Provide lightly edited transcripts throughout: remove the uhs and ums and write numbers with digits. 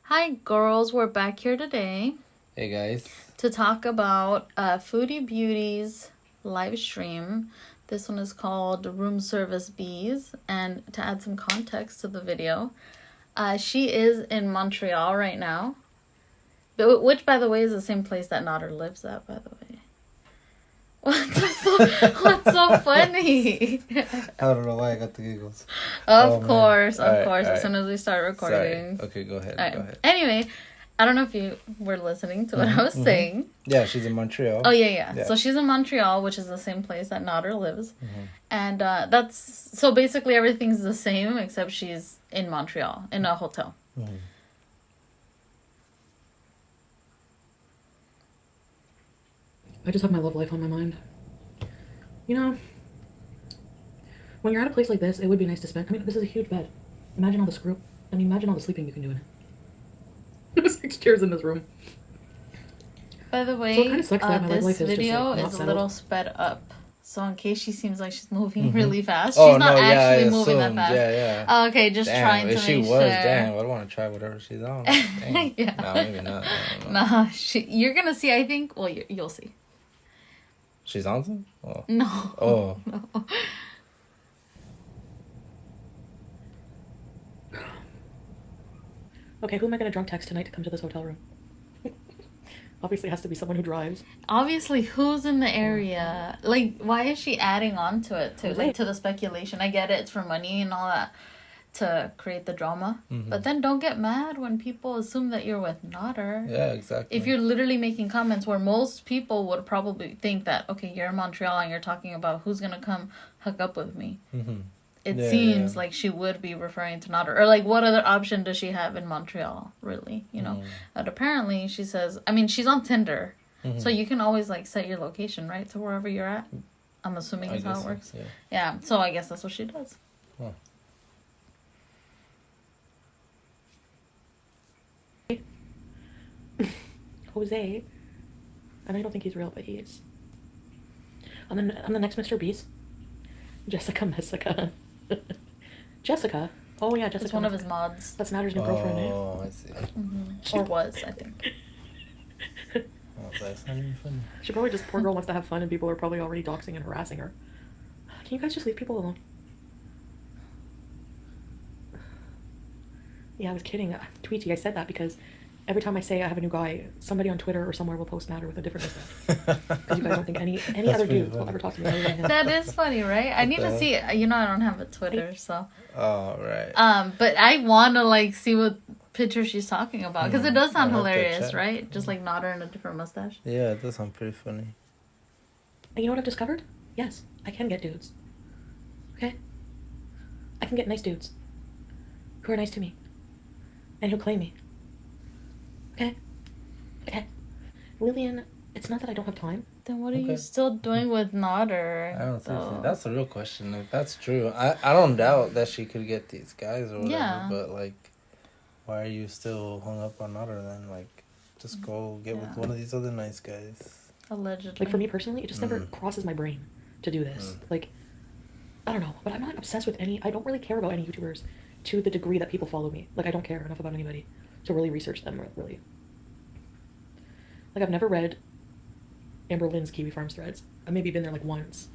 Hi, girls. We're back here today Hey guys. to talk about Foodie Beauty's live stream. This one is called Room Service Beeze. And to add some context to the video, she is in Montreal right now, which, by the way, is the same place that Notter lives at, by the way. What's so funny? I don't know why I got the giggles. Of course. Right. As soon as we start recording. Sorry. Okay, go ahead. Right. Go ahead. Anyway, I don't know if you were listening to what I was saying. Yeah, she's in Montreal. Oh, yeah. So she's in Montreal, which is the same place that Notter lives. And so basically everything's the same except she's in Montreal, in a hotel. I just have my love life on my mind. You know, when you're at a place like this, it would be nice to spend. I mean, this is a huge bed. Imagine all the imagine all the sleeping you can do in it. There's 6 chairs in this room. By the way, So it kinda sucks that my this life is just, video like, not is a settled. little sped up. So in case she seems like she's moving really fast, Oh, she's not no, yeah, actually I moving that assumed. fast. Yeah. Oh, okay, just Damn, trying to if she make was, sure. damn, I want to try whatever she's on. Dang. Yeah. No, maybe not. I don't know. Nah, you're gonna see. I think. Well, you'll see. She's on some? Oh. No. Oh. No. Okay, who am I going to drunk text tonight to come to this hotel room? Obviously, it has to be someone who drives. Obviously, who's in the area? Like, why is she adding on to it too? Who's Like it? to the speculation. I get it; it's for money and all that to create the drama. But then don't get mad when people assume that you're with Notter. Yeah, exactly. If you're literally making comments where most people would probably think that, okay, you're in Montreal and you're talking about who's gonna come hook up with me. It Yeah, seems yeah. like she would be referring to Notter. Or like, what other option does she have in Montreal, really? You know? But apparently she says, I mean, she's on Tinder. So you can always like set your location, right? To wherever you're at. I'm assuming is how it works. Yeah. Yeah, so I guess that's what she does. Huh. Jose. And I don't think he's real, but he is. I'm the next Mr. Beast. Jessica. Jessica? Oh, yeah, Jessica. It's one of his mods. That's Natter's new girlfriend, eh? Oh, I see. Or was, I think. Oh, that's not even funny. She probably just, poor girl wants to have fun and people are probably already doxing and harassing her. Can you guys just leave people alone? Yeah, I was kidding. Tweety, I said that because every time I say I have a new guy, somebody on Twitter or somewhere will post Natter with a different mustache. Because you guys don't think any That's other pretty dude will funny. ever talk to me other than him. That is funny, right? I need to the see it. You know, I don't have a Twitter, so. Oh, right. But I want to like see what picture she's talking about because it does sound I'll have to hilarious, check. right? Just like Notter and a different mustache. Yeah, it does sound pretty funny. And you know what I've discovered? Yes, I can get dudes. Okay? I can get nice dudes. Who are nice to me. And who claim me. Okay? Okay. Lillian, it's not that I don't have time. Then what are you Okay. still doing with Notter? I don't think though? so. That's the real question. If that's true, I don't doubt that she could get these guys or whatever. Yeah. But like, why are you still hung up on Otter then? Like, just go get with Yeah. one of these other nice guys. Allegedly. Like, for me personally, it just never crosses my brain to do this. Like, I don't know. But I'm not obsessed with I don't really care about any YouTubers to the degree that people follow me. Like, I don't care enough about anybody to really research them, really. Like, I've never read Amber Lynn's Kiwi Farms threads. I've maybe been there, like, once.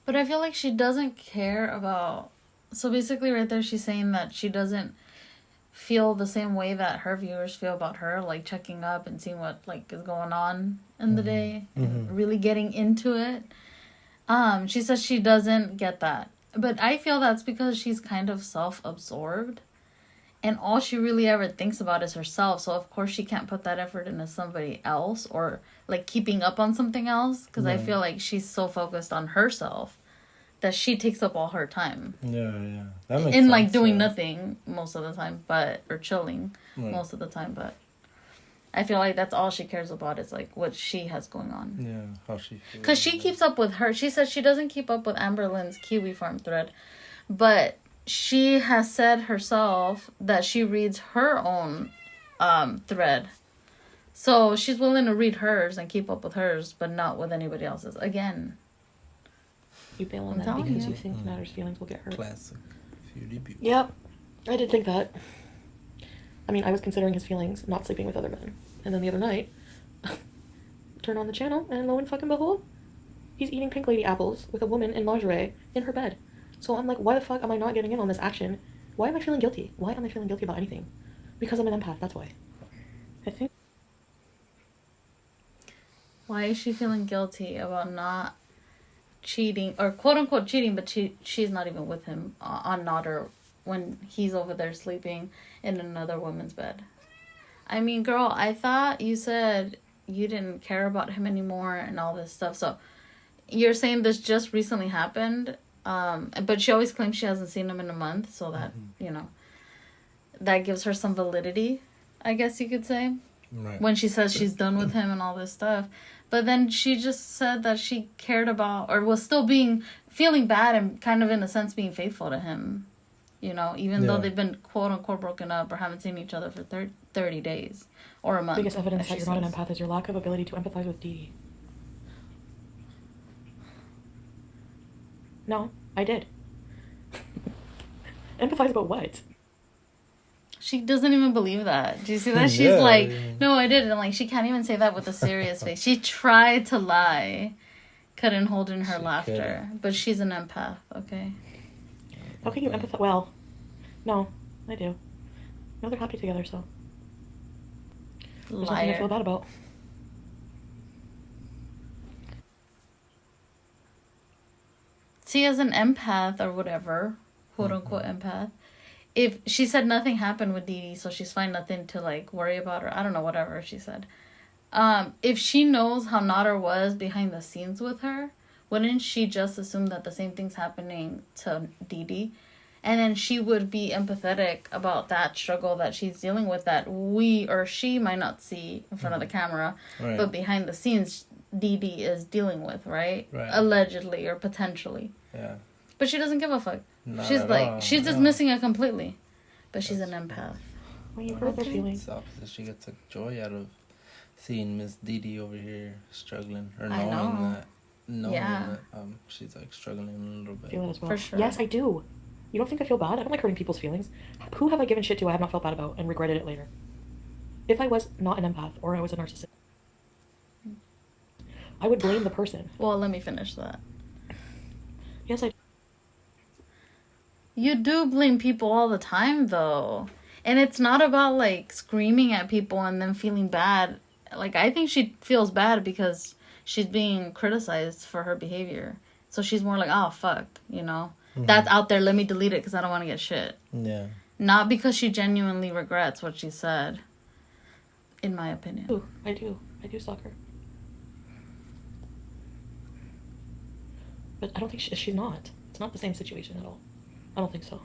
But I feel like she doesn't care about. So basically, right there, she's saying that she doesn't feel the same way that her viewers feel about her, like checking up and seeing what like is going on in the day, and really getting into it. She says she doesn't get that, but I feel that's because she's kind of self-absorbed, and all she really ever thinks about is herself. So of course she can't put that effort into somebody else or like keeping up on something else because I feel like she's so focused on herself that she takes up all her time. Yeah. That makes In like sense, doing yeah. nothing most of the time, or chilling Right. most of the time, but I feel like that's all she cares about is like what she has going on. Yeah, how she feels. Because she keeps up with her. She says she doesn't keep up with Amber Lynn's Kiwi Farm thread, but she has said herself that she reads her own thread. So she's willing to read hers and keep up with hers, but not with anybody else's. Again. You bail on I'm that telling because you. you think Natter's feelings will get hurt. Classic. Yep, I did think that. I mean, I was considering his feelings, not sleeping with other men. And then the other night, turn on the channel, and lo and fucking behold, he's eating pink lady apples with a woman in lingerie in her bed. So I'm like, why the fuck am I not getting in on this action? Why am I feeling guilty? Why am I feeling guilty about anything? Because I'm an empath, that's why. I think. Why is she feeling guilty about not cheating, or quote unquote cheating, but she's not even with him on Nodder when he's over there sleeping in another woman's bed? I mean, girl, I thought you said you didn't care about him anymore and all this stuff. So you're saying this just recently happened, but she always claims she hasn't seen him in a month, so that, you know, that gives her some validity, I guess you could say. Right. When she says she's done with him and all this stuff. But then she just said that she cared about, or was still feeling bad and kind of in a sense being faithful to him. You know, even though they've been quote unquote broken up or haven't seen each other for 30 days or a month. Biggest evidence that you're not an empath is your lack of ability to empathize with Dee. No, I did. Empathize about what? She doesn't even believe that. Do you see that? She's Yeah. like, no, I didn't. Like, she can't even say that with a serious face. She tried to lie. Couldn't hold in her laughter. But she's an empath, okay? How can you empathize? Well, no, I do. No, they're happy together, so. There's nothing to feel Liar. bad about. See, as an empath or whatever, quote unquote empath, if she said nothing happened with Dee Dee, so she's fine, nothing to like worry about, or I don't know, whatever she said. If she knows how Nodder was behind the scenes with her, wouldn't she just assume that the same thing's happening to Dee Dee? And then she would be empathetic about that struggle that she's dealing with that we or she might not see in front of the camera, Right. but behind the scenes, Dee Dee is dealing with, right? Right. Allegedly or potentially. Yeah. But she doesn't give a fuck. Not She's at like, all, she's no. dismissing it completely. But she's an empath. When you hurt their feelings. It's opposite. She gets a joy out of seeing Miss Dee Dee over here struggling, or I know. knowing Yeah. that she's like struggling a little bit. Feel it as well. For sure. Yes, I do. You don't think I feel bad? I don't like hurting people's feelings. Who have I given shit to I have not felt bad about and regretted it later? If I was not an empath or I was a narcissist, I would blame the person. Well, let me finish that. Yes, I do. You do blame people all the time, though. And it's not about, like, screaming at people and then feeling bad. Like, I think she feels bad because she's being criticized for her behavior. So she's more like, oh, fuck, you know? That's out there, let me delete it because I don't want to get shit. Yeah. Not because she genuinely regrets what she said, in my opinion. I do. I do stalk her. But I don't think she's not. It's not the same situation at all. I don't think so.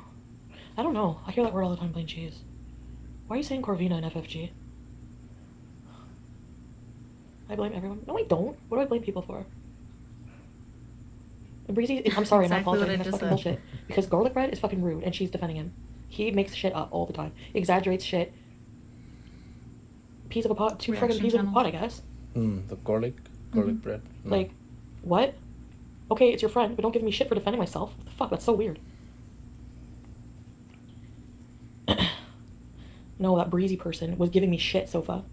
I don't know. I hear that word all the time, plain cheese. Why are you saying Corvina and FFG? I blame everyone. No, I don't. What do I blame people for? Breezy, I'm sorry, I'm not Exactly what apologizing. I That's just fucking said. bullshit. Because Garlic Bread is fucking rude, and she's defending him. He makes shit up all the time. Exaggerates shit. Piece of a pot, two friggin' Reaction peas of a channel. pot, I guess. The garlic bread. No. Like, what? Okay, it's your friend, but don't give me shit for defending myself. What the fuck? That's so weird. No, that Breezy person was giving me shit, Sofa.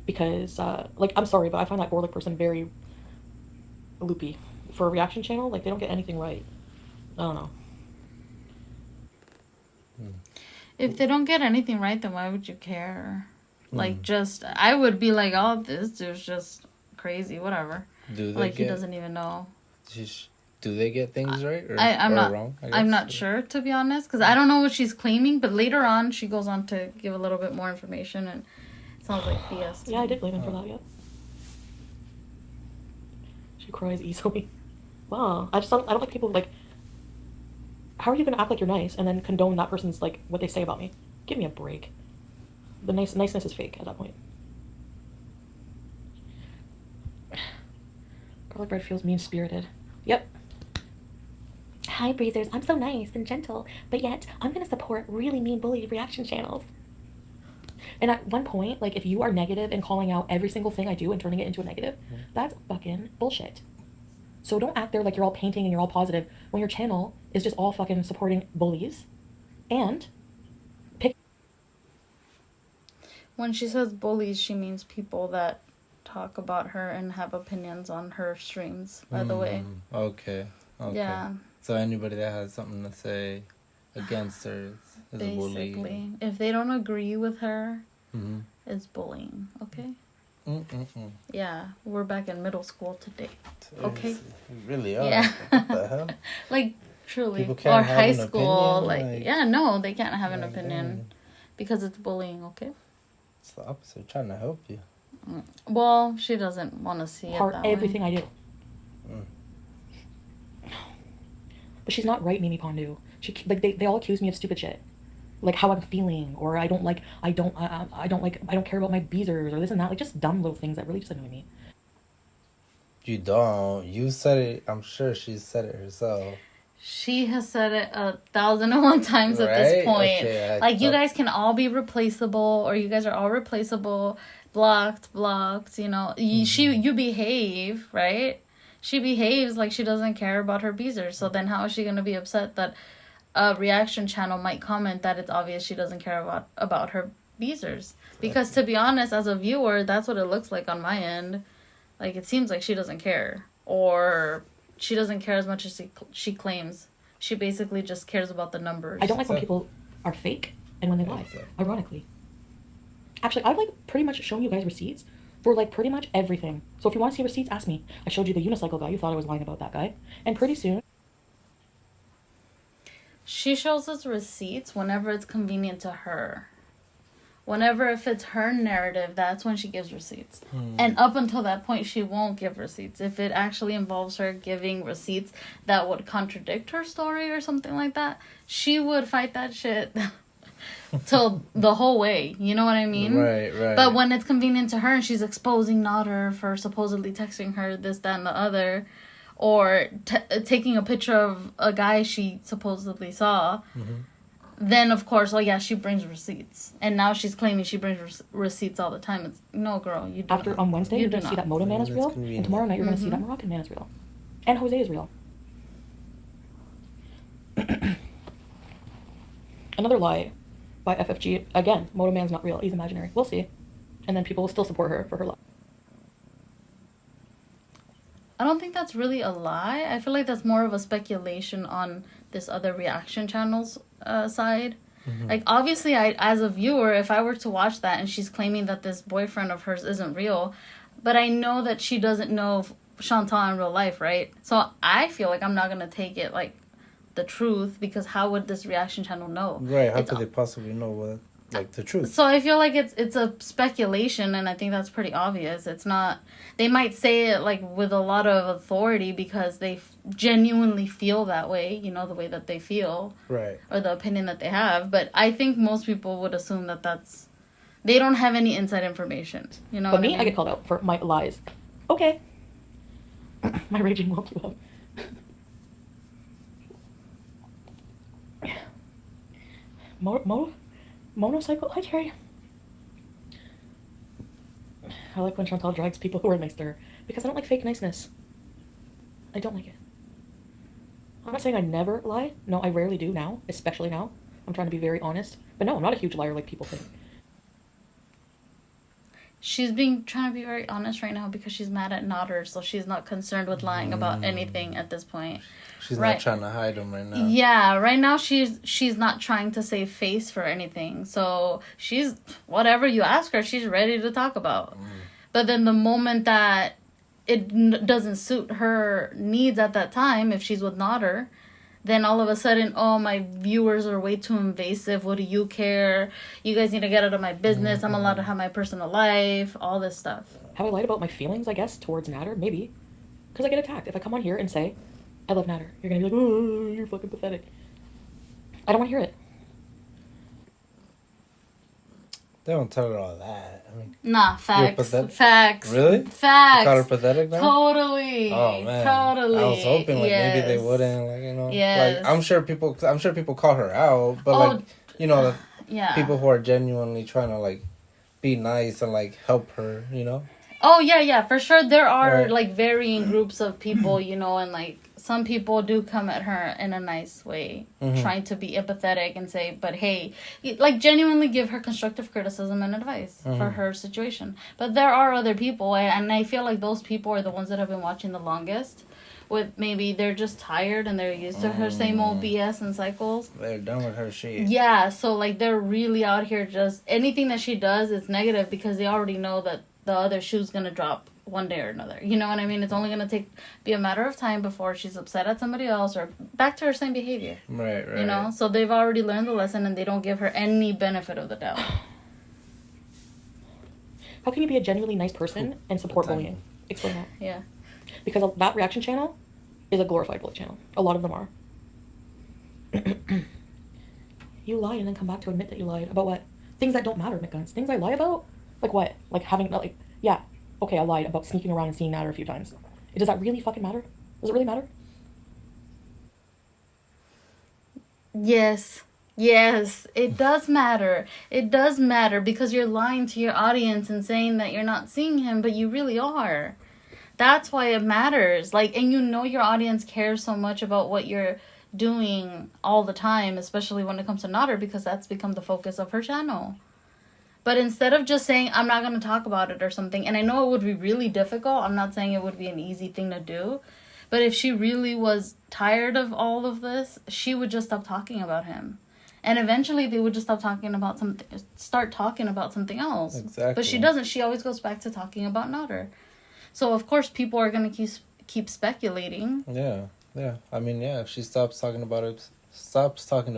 Because, like, I'm sorry, but I find that Garlic person very loopy. For a reaction channel, like, they don't get anything right. I don't know. If they don't get anything right, then why would you care? Like, just, I would be like, oh, this dude's just crazy, whatever. Do they Like, he get? doesn't even know. Do they get things right or, I'm or not wrong? I I'm guess? not sure, to be honest, because I don't know what she's claiming, but later on she goes on to give a little bit more information, and it sounds like BS to Yeah, I me. did blame him for that, yep. She cries easily. Wow. I don't like people, like, how are you gonna act like you're nice and then condone that person's, like, what they say about me? Give me a break. The niceness is fake at that point. Garlic bread feels mean-spirited. Yep. Hi, Breezers. I'm so nice and gentle, but yet I'm gonna support really mean bully reaction channels. And at one point, like, if you are negative and calling out every single thing I do and turning it into a negative, that's fucking bullshit. So don't act there like you're all painting and you're all positive when your channel is just all fucking supporting bullies And When she says bullies, she means people that talk about her and have opinions on her streams, by the way. Okay. Yeah. So anybody that has something to say against her is a bully. Basically. If they don't agree with her, Mm-hmm. it's bullying, okay? Mm-mm-mm. Yeah, we're back in middle school today. Okay. We really are. Yeah. What the hell? Like, truly. People can't Or have high an school. opinion, Like, like- yeah, no, they can't have an Like, opinion dang. because it's bullying, okay? It's the opposite. We're trying to help you. Well, she doesn't want to see it part that everything way. I do. But she's not right, Mimi Pondu. They all accuse me of stupid shit, like how I'm feeling, or I don't care about my Beezers, or this and that, like just dumb little things that really just annoy me. You don't. You said it. I'm sure she said it herself. She has said it 1,001 times at this Right? point. Okay, I Like, you thought- guys can all be replaceable, or you guys are all replaceable, blocked, you know. You behave, right? She behaves like she doesn't care about her Beezers. So then how is she going to be upset that a reaction channel might comment that it's obvious she doesn't care about her Beezers? Because to be honest, as a viewer, that's what it looks like on my end. Like, it seems like she doesn't care. Or she doesn't care as much as she claims. She basically just cares about the numbers. I don't like when So- people are fake and when they lie. So- Ironically, actually, I've like pretty much shown you guys receipts for like pretty much everything. So if you want to see receipts, ask me. I showed you the unicycle guy. You thought I was lying about that guy, and pretty soon. She shows us receipts whenever it's convenient to her. Whenever it fits her narrative, that's when she gives receipts. And up until that point, she won't give receipts. If it actually involves her giving receipts that would contradict her story or something like that, she would fight that shit till the whole way. You know what I mean? Right. But when it's convenient to her and she's exposing Nodder for supposedly texting her this, that, and the other, or taking a picture of a guy she supposedly saw, then of course, oh yeah, she brings receipts. And now she's claiming she brings receipts all the time. It's no, girl, you do After not. on Wednesday, You you're do gonna see not. that Moto Man is That's real, convenient. and tomorrow night you're gonna see that Moroccan man is real, and Jose is real. Another lie by FFG. Again, Moto Man's not real. He's imaginary. We'll see. And then people will still support her for her lie. I don't think that's really a lie. I feel like that's more of a speculation on this other reaction channel's side. Like, obviously, as a viewer, if I were to watch that and she's claiming that this boyfriend of hers isn't real, but I know that she doesn't know Chantal in real life, right? So I feel like I'm not going to take it, like, the truth, because how would this reaction channel know? Right. How It's- could they possibly know what, like, the truth? So I feel like it's a speculation, and I think that's pretty obvious. It's not. They might say it like with a lot of authority because they genuinely feel that way. You know, the way that they feel, Right. or the opinion that they have. But I think most people would assume that that's. They don't have any inside information. You know. But what me, I get called out for my lies. Okay. My raging woke you up. Motorcycle? Hi, Terry. I like when Chantal drags people who are nice to her because I don't like fake niceness. I don't like it. I'm not saying I never lie. No, I rarely do now, especially now. I'm trying to be very honest. But no, I'm not a huge liar like people think. She's trying to be very honest right now because she's mad at Nodder, so she's not concerned with lying about anything at this point. She's Right. not trying to hide them right now. Yeah, right now she's not trying to save face for anything. So she's whatever you ask her, she's ready to talk about. But then the moment that it doesn't suit her needs at that time, if she's with Nodder, then all of a sudden, oh, my viewers are way too invasive. What do you care? You guys need to get out of my business. I'm allowed to have my personal life. All this stuff. Have I lied about my feelings, I guess, towards Natter? Maybe. Because I get attacked. If I come on here and say, I love Natter, you're going to be like, oh, you're fucking pathetic. I don't want to hear it. They don't tell her all that. I mean, Nah, facts. pathetic? Facts. Really? Facts. they call her pathetic now? Totally. Oh man, Totally. I was hoping like maybe they Yes. wouldn't, like, you know, Yes. like I'm sure people call her out, but Oh, like, you know, Yeah. people who are genuinely trying to like be nice and like help her, you know. Oh yeah, for sure. There are Right. like varying groups of people, you know, and like some people do come at her in a nice way, trying to be empathetic and say, but hey, like genuinely give her constructive criticism and advice for her situation. But there are other people, and I feel like those people are the ones that have been watching the longest. With maybe they're just tired and they're used to her same old BS and cycles. They're done with her shit. Yeah, so like they're really out here just anything that she does is negative because they already know that the other shoe's gonna drop one day or another. You know what I mean? It's only gonna be a matter of time before she's upset at somebody else or back to her same behavior. Right. You know, so they've already learned the lesson and they don't give her any benefit of the doubt. How can you be a genuinely nice person and support bullying? Explain that. Yeah. Because that reaction channel is a glorified bully channel. A lot of them are. You lie and then come back to admit that you lied. About what? Things that don't matter, McGuns. Things I lie about? Like what? Like having, like, yeah. Okay, I lied about sneaking around and seeing Natter a few times. Does that really fucking matter? Does it really matter? Yes. Yes, it does matter. It does matter because you're lying to your audience and saying that you're not seeing him, but you really are. That's why it matters. Like, and you know your audience cares so much about what you're doing all the time, especially when it comes to Natter, because that's become the focus of her channel. But instead of just saying, I'm not going to talk about it or something, and I know it would be really difficult, I'm not saying it would be an easy thing to do, but if she really was tired of all of this, she would just stop talking about him. And eventually they would just start talking about something else. Exactly. But she doesn't. She always goes back to talking about Natter. So, of course, people are going to keep speculating. Yeah. I mean, yeah, if she stops talking about him, stops bringing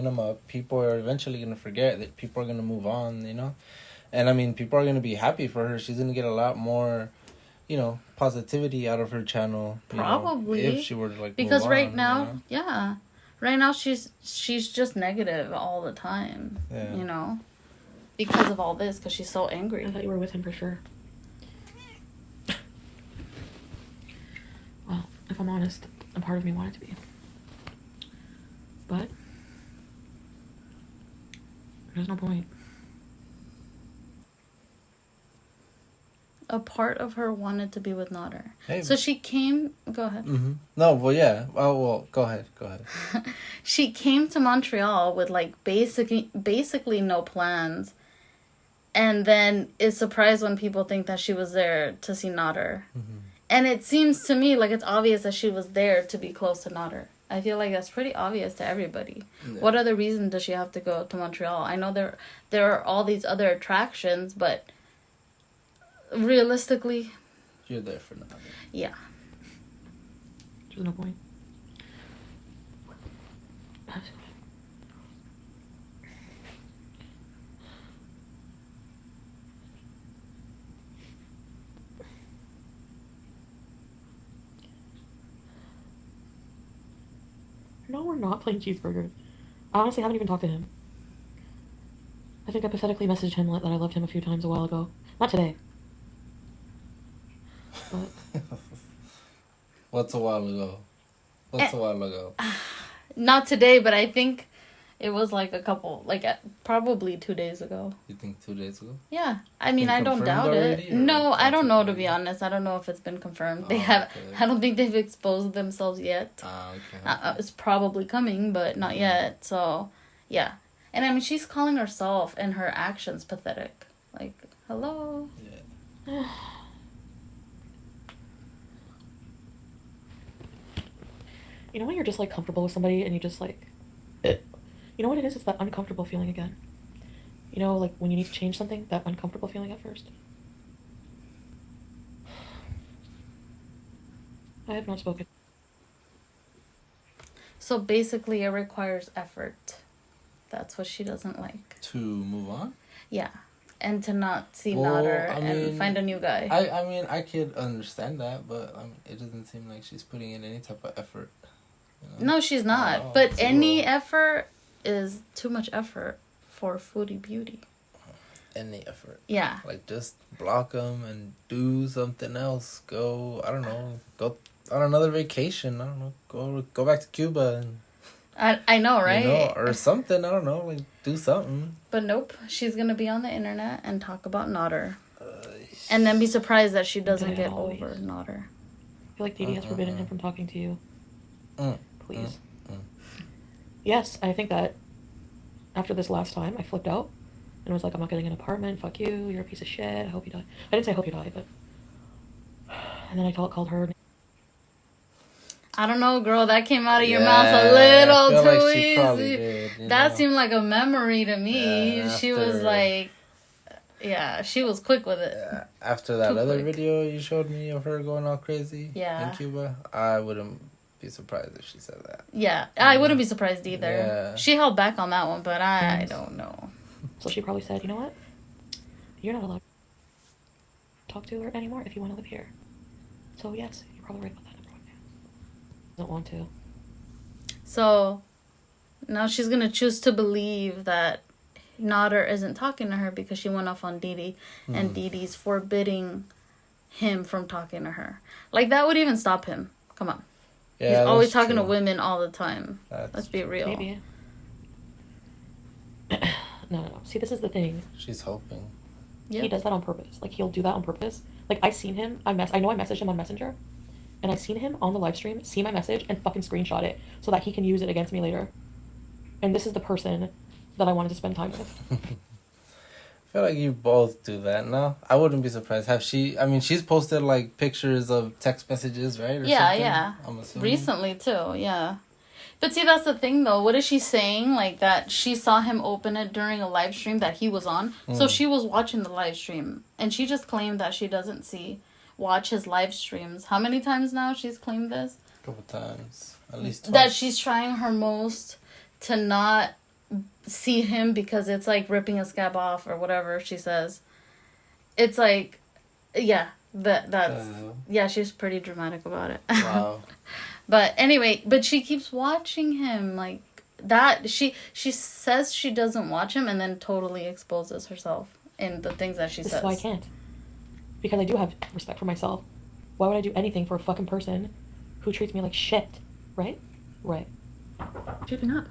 him up, people are eventually going to forget that people are going to move on, you know? And, I mean, people are going to be happy for her. She's going to get a lot more, positivity out of her channel. Probably. If she were to, like, because move right on, now, yeah. Right now, she's just negative all the time, because of all this, because she's so angry. I thought you were with him for sure. Well, if I'm honest, a part of me wanted to be. But there's no point. A part of her wanted to be with Natter. Hey. So she came... Go ahead. Mm-hmm. No, well, yeah. Oh, well, go ahead. She came to Montreal with, like, basically no plans. And then is surprised when people think that she was there to see Natter. Mm-hmm. And it seems to me like it's obvious that she was there to be close to Natter. I feel like that's pretty obvious to everybody. Yeah. What other reason does she have to go to Montreal? I know there are all these other attractions, but... realistically, you're there for nothing. Yeah. There's no point. No, we're not playing cheeseburgers. I honestly haven't even talked to him. I think I pathetically messaged him that I loved him a few times a while ago. Not today. But What's a while ago? Not today, but I think it was like probably 2 days ago. You think 2 days ago? Yeah. I mean, I don't doubt it. No, I don't know, to be honest. I don't know if it's been confirmed. Okay. I don't think they've exposed themselves yet. Okay. It's probably coming, but not yet. So, yeah. And I mean, she's calling herself and her actions pathetic. Like, hello? Yeah. You know when you're just, like, comfortable with somebody and you just, like... You know what it is? It's that uncomfortable feeling again. You know, like, when you need to change something, that uncomfortable feeling at first. I have not spoken. So, basically, it requires effort. That's what she doesn't like. To move on? Yeah. And to not see Natter and find a new guy. I mean, I could understand that, but it doesn't seem like she's putting in any type of effort. No, she's not. But any effort is too much effort for foodie beauty. Any effort. Yeah. Like, just block them and do something else. Go, I don't know, go on another vacation. I don't know, go back to Cuba. And I know, right? or something, I don't know, like, do something. But nope, she's going to be on the internet and talk about Natter. And then be surprised that she doesn't get over Natter. feel like Didi has forbidden him from talking to you. Mm, Please. mm. Yes, I think that after this last time, I flipped out and was like, I'm not getting an apartment. Fuck you. You're a piece of shit. I hope you die. I didn't say I hope you die, but. And then I called her. I don't know, girl. That came out of your Yeah, mouth a I little feel too like she probably easy. did, you That know? seemed like a memory to me. Yeah, She was after- like, yeah, she was quick with it. Yeah, after that Too other quick. video you showed me of her going all crazy Yeah. in Cuba, I wouldn't be surprised if she said that. Yeah, I wouldn't be surprised either. Yeah. She held back on that one, but I don't know. So she probably said, you know what? You're not allowed to talk to her anymore if you want to live here. So yes, you're probably right about that. Number one. Don't want to. So now she's gonna choose to believe that Nader isn't talking to her because she went off on Didi, and Didi's forbidding him from talking to her. Like, that would even stop him. Come on. Yeah, He's always that's talking to true. women all the time. That's Let's be real. Maybe. No. See, this is the thing. She's hoping. Yep. He does that on purpose. Like, he'll do that on purpose. Like, I seen him. I know I messaged him on Messenger, and I seen him on the live stream see my message and fucking screenshot it so that he can use it against me later. And this is the person that I wanted to spend time with. I feel like you both do that, no? I wouldn't be surprised. She's posted, like, pictures of text messages, right? Or Yeah, something, yeah. I'm assuming. Recently, too, yeah. But see, that's the thing, though. What is she saying? Like, that she saw him open it during a live stream that he was on. So she was watching the live stream. And she just claimed that she doesn't watch his live streams. How many times now she's claimed this? A couple times. At least twice. That she's trying her most to not see him because it's like ripping a scab off or whatever she says. It's like, yeah, that's yeah, she's pretty dramatic about it. Wow. But anyway, but she keeps watching him like that. She says she doesn't watch him and then totally exposes herself in the things that she This says. is why I can't. Because I do have respect for myself. Why would I do anything for a fucking person who treats me like shit? Right? Right. Shaping up.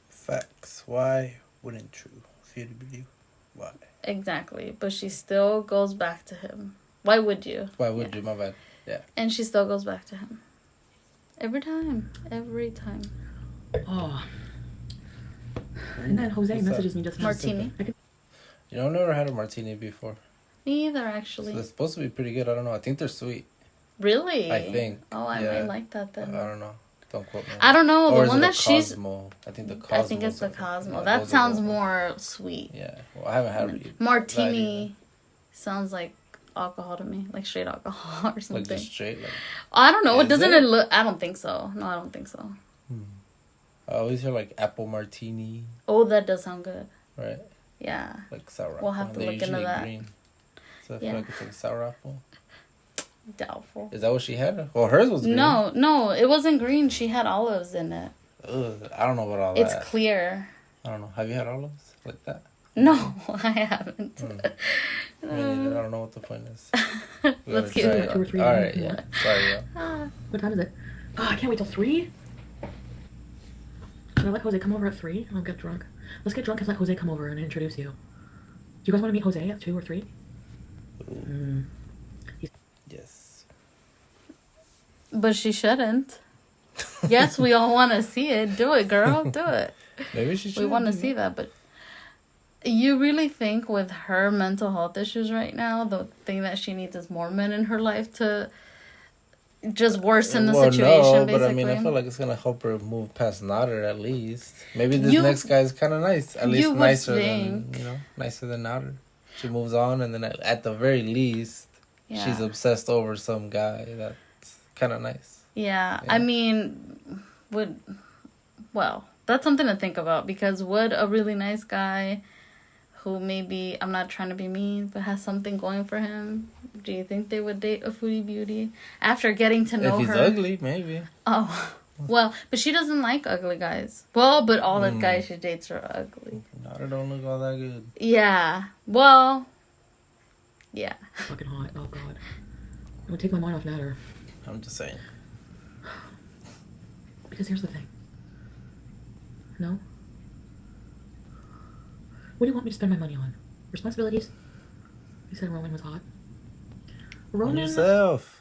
Facts. Why wouldn't you? Fear to believe. Why? Exactly, but she still goes back to him. Why would you? Why would you? My bad. Yeah. And she still goes back to him. Every time. Oh. And then Jose What's messages that? me just now. Martini. You know, I've never had a martini before. Me either, So actually. they're supposed to be pretty good. I don't know. I think they're sweet. Really? I think. Oh, I Yeah. might like that then. I don't know. Don't quote me. I don't know. Or The is one it a that she's... Cosmo? I think the Cosmo. I think it's the something. Cosmo. Yeah, That those are sounds both- more sweet. Yeah. Well, I haven't had that Martini sounds like alcohol to me. Like straight alcohol or like something. just straight like. I don't know. Is Doesn't it? it look... I don't think so. No, I don't think so. I always hear like apple martini, Oh, that does sound good. right? Yeah. Like sour apple. We'll have to They're look into usually that. green. So I Yeah. feel like it's like sour apple. Doubtful. Is that what she had? Well, hers was green. No, it wasn't green. She had olives in it. Ugh, I don't know about all It's that. clear. I don't know. Have you had olives like that? No, I haven't. Me neither. I don't know what the point is. We Let's gotta keep try it. it. 2 or 3 All minutes right, if you yeah. Sorry, yeah. What time is it? Oh, I can't wait till 3. Can I let Jose come over at 3? I'll get drunk. Let's get drunk and let Jose come over and introduce you. Do you guys want to meet Jose at 2 or 3? Yes. But she shouldn't. Yes, we all want to see it. Do it, girl. Do it. Maybe she should. We want to do see that, but you really think with her mental health issues right now, the thing that she needs is more men in her life to just worsen the situation, no, basically? but I mean, I feel like it's gonna help her move past Nader at least. Maybe this You- next guy's kind of nice. At you least would nicer think. than nicer than Nader. She moves on, and then at the very least, Yeah. she's obsessed over some guy. That's kind of nice. Yeah, Yeah. I mean, that's something to think about, because would a really nice guy who maybe, I'm not trying to be mean, but has something going for him, do you think they would date a foodie beauty after getting to know If he's her? ugly, maybe. Oh, well, but she doesn't like ugly guys. Well, but all the guys she dates are ugly. Nader don't look all that good. Yeah, well, yeah. Fucking hot. Oh, God. It would take my mind off Nader. I'm just saying. Because here's the thing. No? What do you want me to spend my money on? Responsibilities? You said Roman was hot. On Ronan. yourself.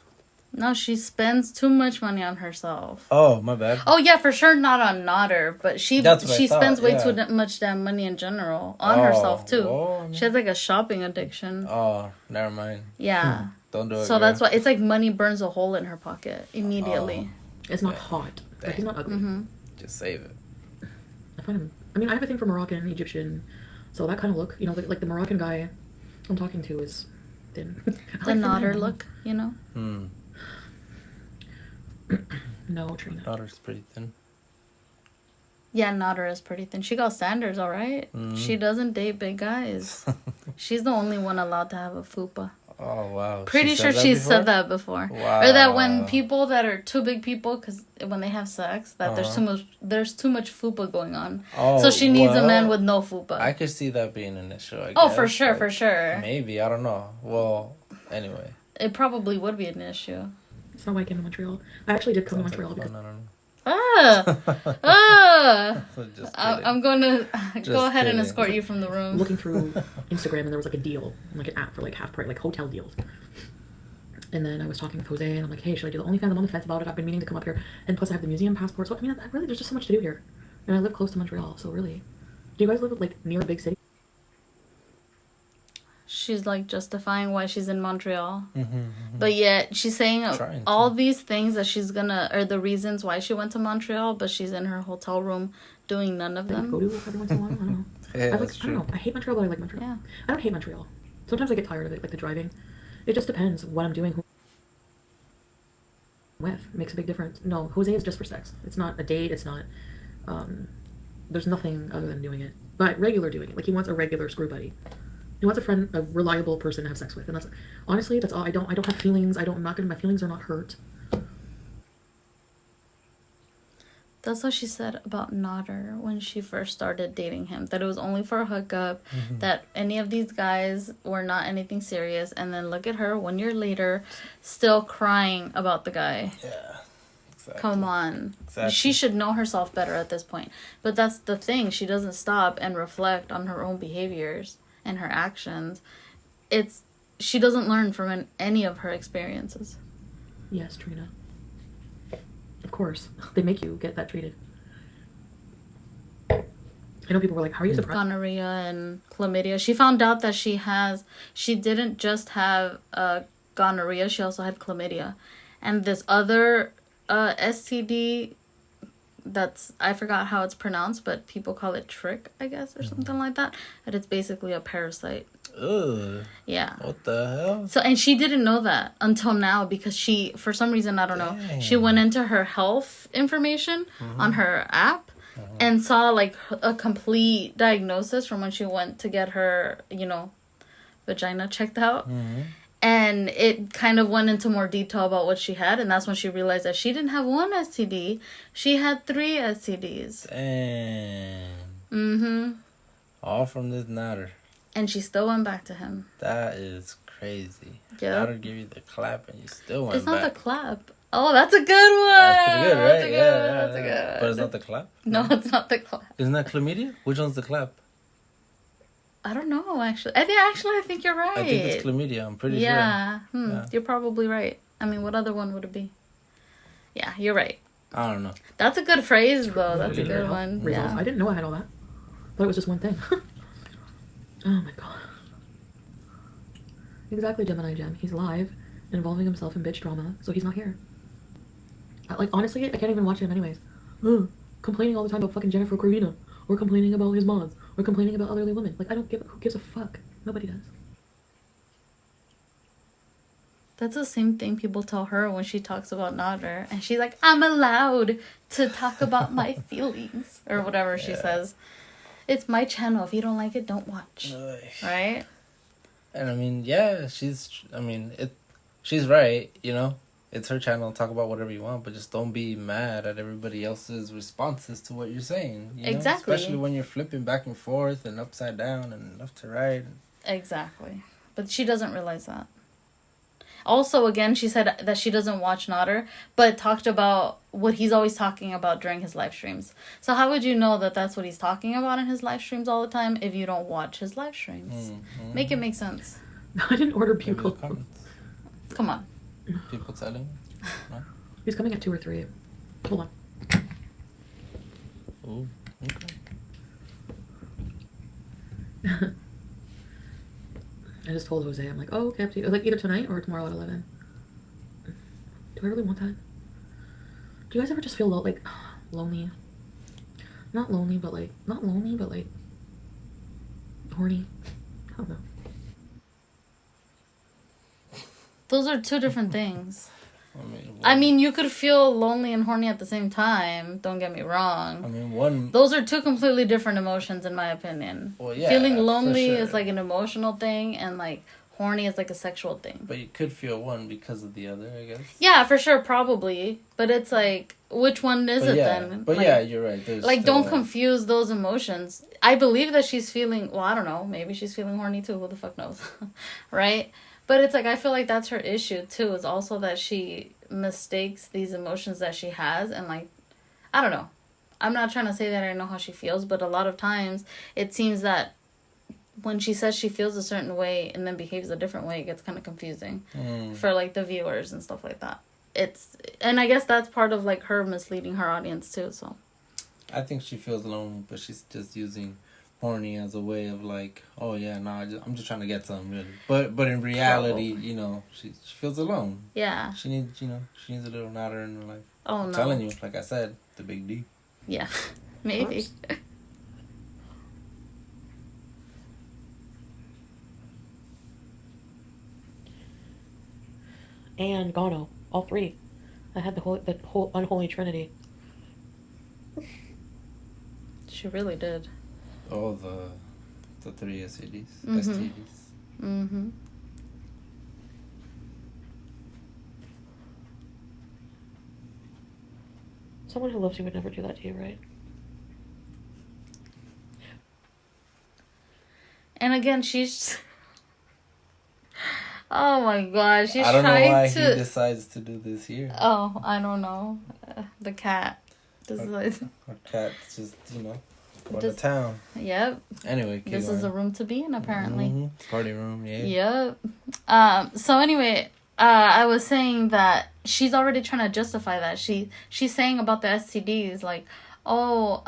No, she spends too much money on herself. Oh, my bad. Oh yeah, for sure not on Nodder, but she That's what I spends thought, way yeah. too much damn money in general on herself too. Whoa, I mean- She has like a shopping addiction. Oh, never mind. Yeah. Don't do it. So that's why it's like money burns a hole in her pocket immediately. It's not hot. Like, he's not ugly. Mm-hmm. Just save it. I find him. I mean, I have a thing for Moroccan, Egyptian, so that kind of look. You know, like the Moroccan guy I'm talking to is thin. I The like Nodder thin men. look, you know? Hmm. No, Trina. Daughter's pretty thin. Yeah, Nodder is pretty thin. She got standards, all right? Mhm. She doesn't date big guys. She's the only one allowed to have a fupa. Oh, wow. Pretty sure that she before? said that before. Wow. Or that when people that are too big people, because when they have sex, that there's too much fupa going on. Oh, So she needs a man well, with no fupa. I could see that being an issue, I Oh, guess. for sure, Like, for sure. Maybe, I don't know. Well, anyway. It probably would be an issue. It's not why I came to Montreal. I actually did come to Sounds like Montreal because fun, I don't know. Just kidding. I'm going to go Just ahead and kidding. escort you from the room. looking through Instagram and there was like a deal, like an app for like half price, like hotel deals. And then I was talking with Jose and I'm like, hey, should I do the OnlyFans? I'm on the fence about it. I've been meaning to come up here. And plus I have the museum passport. So I mean, really, there's just so much to do here. And I live close to Montreal. So really, do you guys live like near a big city? She's like justifying why she's in Montreal. Mm-hmm. But yet she's saying Trying all to. these things that she's gonna, or the reasons why she went to Montreal, but she's in her hotel room doing none of That I them. go to every once in a while. I don't know. Yeah, I like, that's I don't true. know. I hate Montreal, but I like Montreal. Yeah. I don't hate Montreal. Sometimes I get tired of it, like the driving. It just depends what I'm doing. Who I'm with makes a big difference. No, Jose is just for sex. It's not a date. It's not. There's nothing other than doing it. But regular doing it. Like he wants a regular screw buddy. He wants a friend, a reliable person to have sex with, and that's honestly that's all. I don't have feelings. I'm not gonna. My feelings are not hurt. That's what she said about Nodder when she first started dating him. That it was only for a hookup, that any of these guys were not anything serious. And then look at her 1 year later, still crying about the guy. Yeah. Exactly. Come on. Exactly. She should know herself better at this point. But that's the thing. She doesn't stop and reflect on her own behaviors and her actions. She doesn't learn from any of her experiences. Yes, Trina. Of course, they make you get that treated. I know people were like, "How are you surprised?" Gonorrhea and chlamydia. She found out that she didn't just have gonorrhea, she also had chlamydia. And this other STD I forgot how it's pronounced, but people call it trick, I guess, or something like that. And it's basically a parasite. Ugh. Yeah. What the hell? So, and she didn't know that until now because she, for some reason, I don't know, she went into her health information on her app and saw like a complete diagnosis from when she went to get her, vagina checked out. Mm-hmm. And it kind of went into more detail about what she had. And that's when she realized that she didn't have one STD. She had 3 STDs. Damn. Mm-hmm. All from this Nodder. And she still went back to him. That is crazy. Yep. Nodder give you the clap and you still went It's back. not the clap. Oh, that's a good one. That's pretty good, right? That's a good Yeah, one. yeah, That's a yeah. good But it's one. not the clap? No, it's not the clap. Isn't that chlamydia? Which one's the clap? I don't know, actually. I think you're right. I think it's chlamydia. I'm pretty sure. Yeah. Yeah. You're probably right. I mean, what other one would it be? Yeah, you're right. I don't know. That's a good phrase, though. That's a Yeah. good one. Results. Yeah. I didn't know I had all that. Thought it was just one thing. Oh my god. Exactly, Gemini Gem. He's live, involving himself in bitch drama, so he's not here. Honestly, I can't even watch him anyways. Complaining all the time about fucking Jennifer Corvina, or complaining about his mods, or complaining about elderly women. Like, who gives a fuck? Nobody does. That's the same thing people tell her when she talks about Nodder. And she's like, I'm allowed to talk about my feelings. Or whatever she says. It's my channel. If you don't like it, don't watch. Right? And I mean, yeah, she's right, It's her channel, talk about whatever you want, but just don't be mad at everybody else's responses to what you're saying. Exactly. Especially when you're flipping back and forth and upside down and left to right. Exactly. But she doesn't realize that. Also, again, she said that she doesn't watch Nodder, but talked about what he's always talking about during his live streams. So how would you know that that's what he's talking about in his live streams all the time if you don't watch his live streams? Mm-hmm. Make it make sense. I didn't order Maybe the bugle. comments. Come on. People telling you? No? He's coming at 2 or 3. Hold on. Ooh, okay. I just told Jose, I'm like, oh, okay, up to you. Like, either tonight or tomorrow at 11. Do I really want that? Do you guys ever just feel like lonely? Not lonely, but like not lonely, but like horny. I don't know. Those are two different things. I mean, you could feel lonely and horny at the same time. Don't get me wrong. I mean, one. Those are two completely different emotions, in my opinion. Well, yeah, feeling lonely for sure. is like an emotional thing, and like horny is like a sexual thing. But you could feel one because of the other, I guess. Yeah, for sure, probably. But it's like, which one is it then? But like, yeah, you're right. There's like, still... don't confuse those emotions. I believe that she's feeling, well, I don't know, maybe she's feeling horny too. Who the fuck knows? Right? But it's like, I feel like that's her issue too, is also that she mistakes these emotions that she has, and like, I don't know. I'm not trying to say that I know how she feels, but a lot of times it seems that when she says she feels a certain way and then behaves a different way, it gets kind of confusing for like the viewers and stuff like that. And I guess that's part of like her misleading her audience too. So I think she feels lonely, but she's just using horny as a way of like, oh yeah, no, I'm just trying to get some, really. But in reality, you know, she feels alone. Yeah. She needs a little natter in her life. Oh no. I'm telling you, like I said, the big D. Yeah. Maybe. Oops. And Gano, all 3. I had the whole unholy trinity. She really did. Oh, the 3 STDs, Mm-hmm. STDs. Mm-hmm. Someone who loves you would never do that to you, right? And again, she's... Oh my gosh, she's I don't know trying why to... he decides to do this here. Oh, I don't know. The cat. Decides... Our cat's just, you know, going Just- to town. Yep. Anyway, This is the room to be in, apparently. Mm-hmm. Party room, yeah. Yep. So anyway, I was saying that she's already trying to justify that. She's saying about the STDs, like, oh,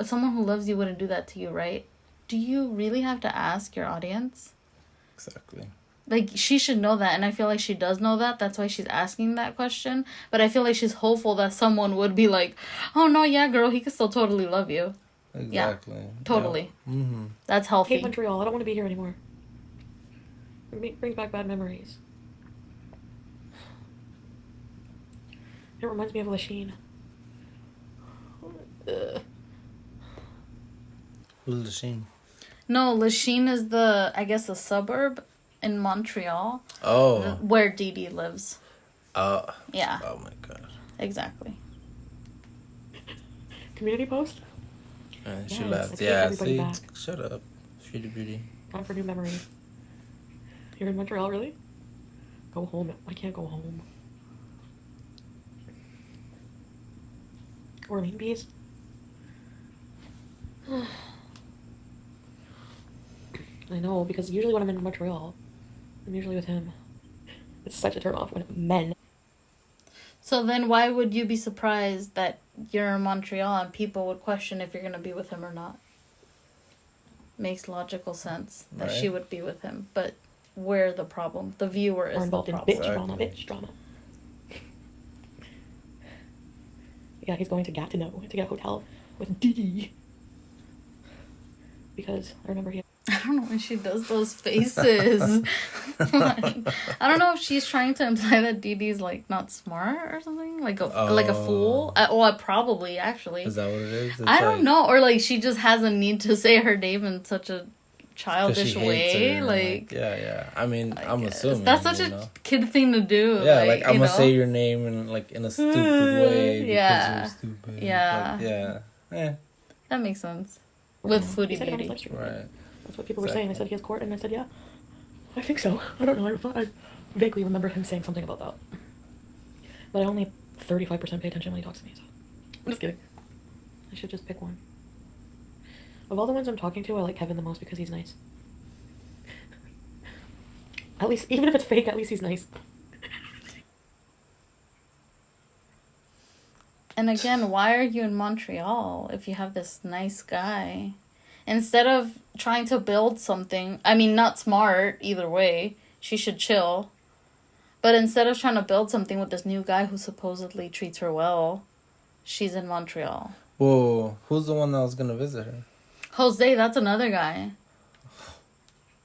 someone who loves you wouldn't do that to you, right? Do you really have to ask your audience? Exactly. Like, she should know that, and I feel like she does know that. That's why she's asking that question. But I feel like she's hopeful that someone would be like, oh, no, yeah, girl, he could still totally love you. Exactly. Yeah, totally. Yeah. Mm-hmm. That's I healthy. hate Montreal. I don't want to be here anymore. It brings back bad memories. It reminds me of Lachine. Who's the scene? No, Lachine is I guess, a suburb in Montreal. Oh. Where Dee Dee lives. Yeah, Oh my god. exactly. Community post? She Yes, left. I take Yeah, everybody see? back. Shut up. Sweetie beauty. Time for new memories. You're in Montreal, really? Go home. I can't go home. Orlean Beeze? I know, because usually when I'm in Montreal, I'm usually with him. It's such a turn off when men. So then why would you be surprised that you're in Montreal and people would question if you're going to be with him or not? Makes logical sense that she Right. would be with him. But we're the problem. The viewer Are is the involved in problem. bitch drama, bitch drama. Yeah, he's going to Gatineau to get a hotel with Dee. Because I remember he... I don't know when she does those faces. Like, I don't know if she's trying to imply that Dee Dee's like not smart or something, like a fool. Well, probably actually. Is that what it is? It's I don't know, or like she just has a need to say her name in such a 'cause childish she hates way. her, Like, yeah. I mean, I I'm guess. assuming That's such you a know? kid thing to do. Yeah, like I'm you gonna know? say your name in a stupid way because Yeah. you're stupid. Yeah. Like, yeah. That makes sense. With He Foodie said it on his live Beauty. stream. Right. That's what people were saying. They said he has court, and I said, yeah. I think so. I don't know. I vaguely remember him saying something about that. But I only 35% pay attention when he talks to me, so... I'm just kidding. I should just pick one. Of all the ones I'm talking to, I like Kevin the most because he's nice. At least, even if it's fake, at least he's nice. And again, why are you in Montreal if you have this nice guy? Instead of trying to build something, I mean, not smart either way. She should chill. But instead of trying to build something with this new guy who supposedly treats her well, she's in Montreal. Whoa, who's the one that was gonna visit her? Jose, that's another guy.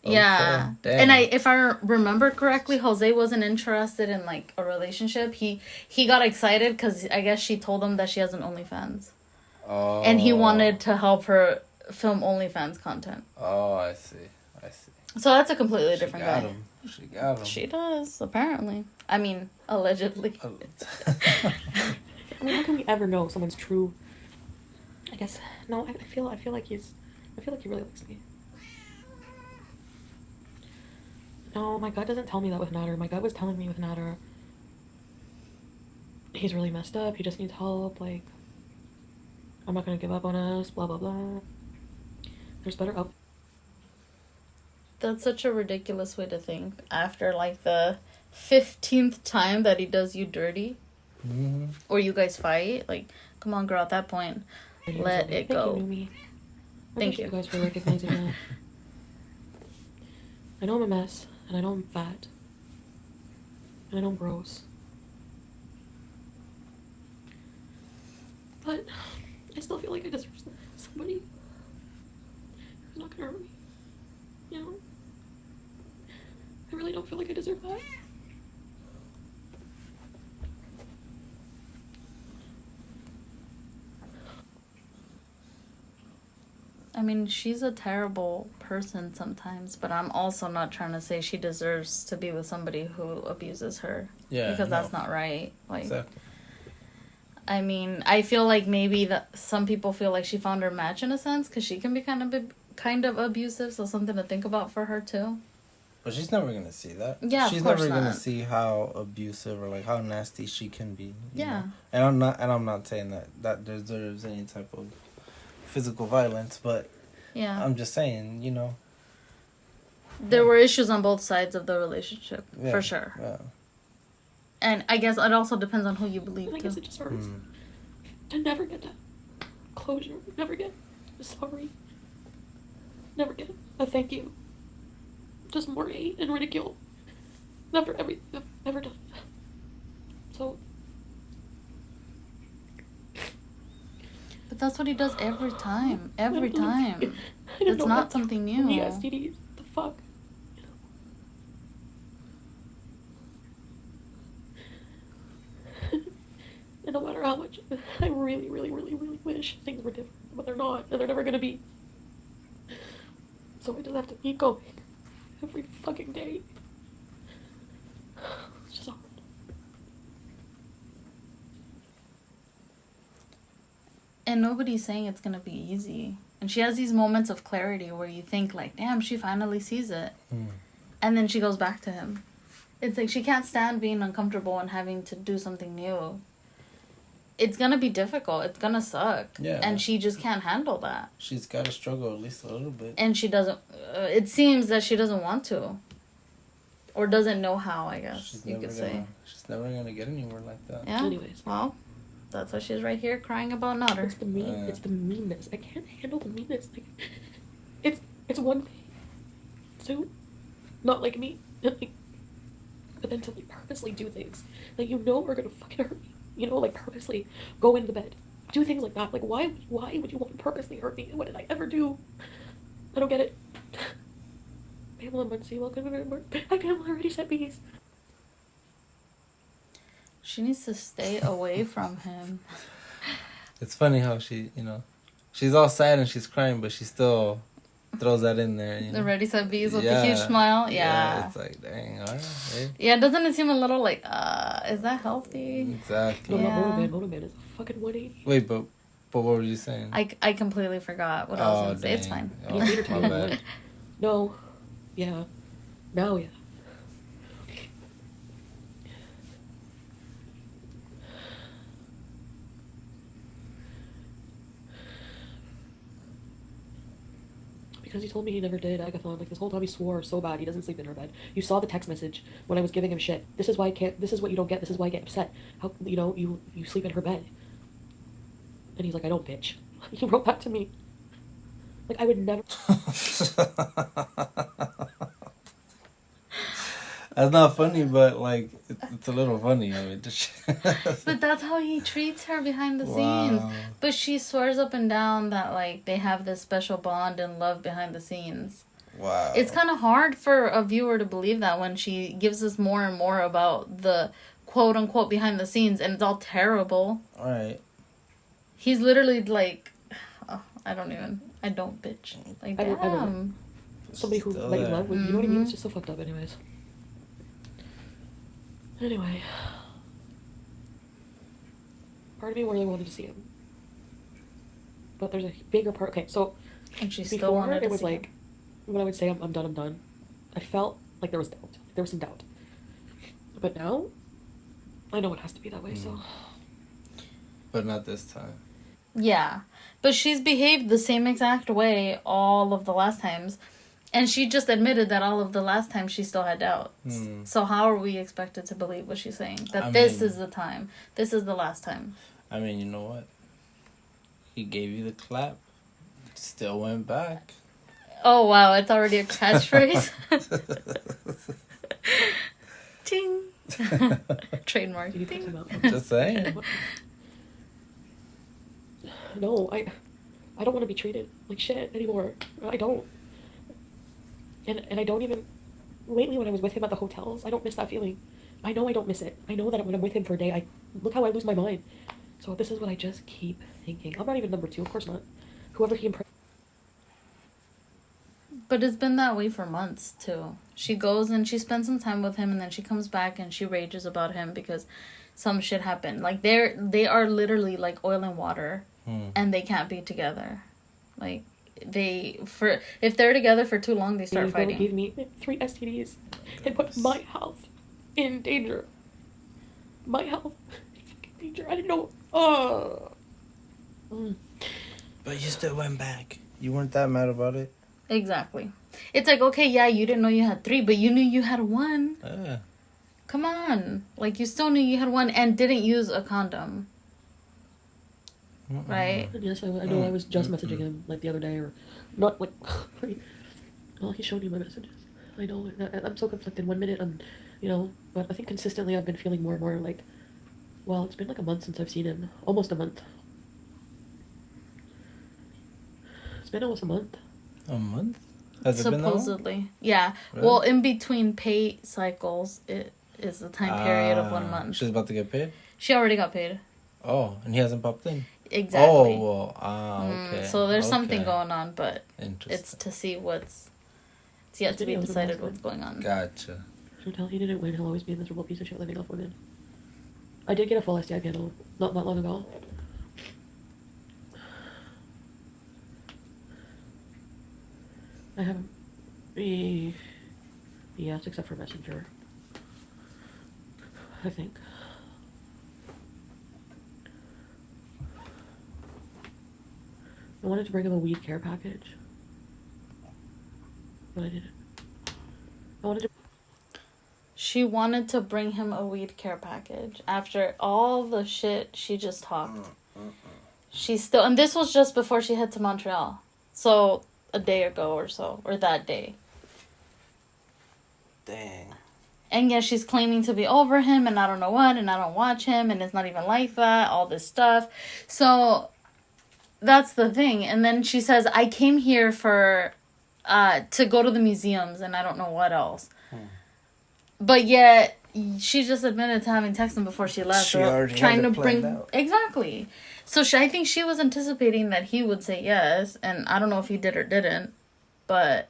Okay, Yeah. dang. And if I remember correctly, Jose wasn't interested in like a relationship. He got excited because I guess she told him that she has an OnlyFans. Oh. And he wanted to help her film OnlyFans content. Oh, I see. So that's a completely different guy. Him. She got him. She does, apparently. I mean, allegedly. I mean, how can we ever know someone's true? I guess no. I feel like he really likes me. No, my gut doesn't tell me that with Nader. My gut was telling me with Nader, he's really messed up. He just needs help. Like, I'm not gonna give up on us. Blah blah blah. There's better up. That's such a ridiculous way to think. After like the 15th time that he does you dirty, or you guys fight, like, come on, girl. At that point, let it go. Thank you, Numi. Thank you guys for recognizing that. I know I'm a mess, and I know I'm fat, and I know I'm gross. But I still feel like I deserve somebody who's not gonna hurt me. You know? I really don't feel like I deserve that. I mean, she's a terrible person sometimes, but I'm also not trying to say she deserves to be with somebody who abuses her. Yeah. Because that's not right. Like, Exactly. I mean, I feel like maybe that some people feel like she found her match in a sense, because she can be kind of abusive, so something to think about for her too. But she's never gonna see that. Yeah, she's of course never gonna not. see how abusive or like how nasty she can be. you Yeah. know? And I'm not saying that deserves any type of physical violence, but Yeah. I'm just saying, There were issues on both sides of the relationship, yeah, for sure. Yeah. And I guess it also depends on who you believe, I too. guess it just hurts to never get that closure, never get a sorry, never get a thank you. Just more hate and ridicule after everything I've ever done. So. But that's what he does every time. Every I don't time. know. I don't It's know not what something new. the STDs, the fuck. And no matter how much I really, really, really, really wish things were different, but they're not, and they're never gonna be. So I just have to keep going every fucking day. It's just hard. And nobody's saying it's gonna be easy. And she has these moments of clarity where you think like, damn, she finally sees it. And then she goes back to him. It's like she can't stand being uncomfortable and having to do something new. It's gonna be difficult. It's gonna suck. Yeah. And she just can't handle that. She's got to struggle at least a little bit. And she doesn't, it seems that she doesn't want to. Or doesn't know how, I guess you could say. She's never gonna get anywhere like that. Yeah. Anyways. Well, that's why she's right here crying about Nutter. It's the it's the meanness. I can't handle the meanness. Like, it's one thing to not like me, like, but then to like purposely do things that you know are gonna fucking hurt me. Like purposely go into bed, do things like that. Like why would you want to purposely hurt me? What did I ever do? I don't get it. Pamela Muncie, welcome to my Hi Pamela, already said Beeze. She needs to stay away from him. It's funny how she, she's all sad and she's crying, but she still throws that in there. The ready said Beeze with the huge smile. Yeah. It's like, dang, all right. Hey. Yeah, doesn't it seem a little like, is that healthy? Exactly. No, Yeah. Motorman is a fucking 180. Wait, but what were you saying? I completely forgot what I was going to say. It's fine. Oh, my bad. No. Yeah. Now, yeah. Because he told me he never did, Agathon. Like, this whole time he swore so bad he doesn't sleep in her bed. You saw the text message when I was giving him shit. This is why I can't, this is what you don't get, this is why I get upset. How, you sleep in her bed. And he's like, I don't bitch. He wrote that to me. Like, I would never. That's not funny, but like it's a little funny. I mean, But that's how he treats her behind the Wow. scenes. But she swears up and down that like they have this special bond and love behind the scenes. Wow. It's kind of hard for a viewer to believe that when she gives us more and more about the quote unquote behind the scenes, and it's all terrible. All right. He's literally like, oh, I don't bitch. Like, I damn. don't- Somebody who Still let you there. love with, you know what I mean? It's just so fucked up, anyways. Anyway. Part of me really wanted to see him. But there's a bigger part. Okay, so And she still before wanted to it was see like, him. when I would say I'm done, I felt like there was doubt. There was some doubt. But now, I know it has to be that way, so. But not this time. Yeah. But she's behaved the same exact way all of the last times. And she just admitted that all of the last time she still had doubts. So how are we expected to believe what she's saying? That this is the time. This is the last time. I mean, you know what? He gave you the clap. Still went back. Oh, wow. It's already a catchphrase. Ting. Trademark. Did you think Ting. about Just saying. No, I don't want to be treated like shit anymore. I don't. And I don't even. Lately, when I was with him at the hotels, I don't miss that feeling. I know I don't miss it. I know that when I'm with him for a day, look how I lose my mind. So this is what I just keep thinking. I'm not even number 2, of course not. Whoever he impressed. But it's been that way for months, too. She goes and she spends some time with him, and then she comes back and she rages about him because some shit happened. Like, they are literally like oil and water, and they can't be together. Like, if they're together for too long, they start fighting. Gave me 3 STDs and put my health in danger. My health in fucking danger. I didn't know. But you still went back. You weren't that mad about it? Exactly. It's like, okay, yeah, you didn't know you had 3, but you knew you had 1. Yeah. Come on. Like, you still knew you had 1 and didn't use a condom. Right? And yes, I know I was just messaging him like the other day, or not like. Well, he showed me my messages. I know. I'm so conflicted. 1 minute, but I think consistently I've been feeling more and more like. Well, it's been like a month since I've seen him. Almost a month. It's been almost a month. A month? Has it been that long? Supposedly. Yeah. Really? Well, in between pay cycles, it is the time period of 1 month. She's about to get paid? She already got paid. Oh, and he hasn't popped in? Exactly. Oh, well, okay. So there's something going on, but Interesting. it's to see it's yet to be decided what's going on. Gotcha. Chantal, he didn't win. He'll always be a miserable piece of shit living off women. I did get a full STI panel not long ago. I haven't. Yes, except for Messenger. I think. I wanted to bring him a weed care package, but I didn't. She wanted to bring him a weed care package after all the shit she just talked. She still, and this was just before she head to Montreal. So a day ago or so, or that day. Dang. And yeah, she's claiming to be over him and I don't know what, and I don't watch him, and it's not even like that, all this stuff. So that's the thing. And then she says, I came here for to go to the museums and I don't know what else. But yet she just admitted to having texted him before she left. She already trying had to it bring planned out. Exactly. So I think she was anticipating that he would say yes, and I don't know if he did or didn't, but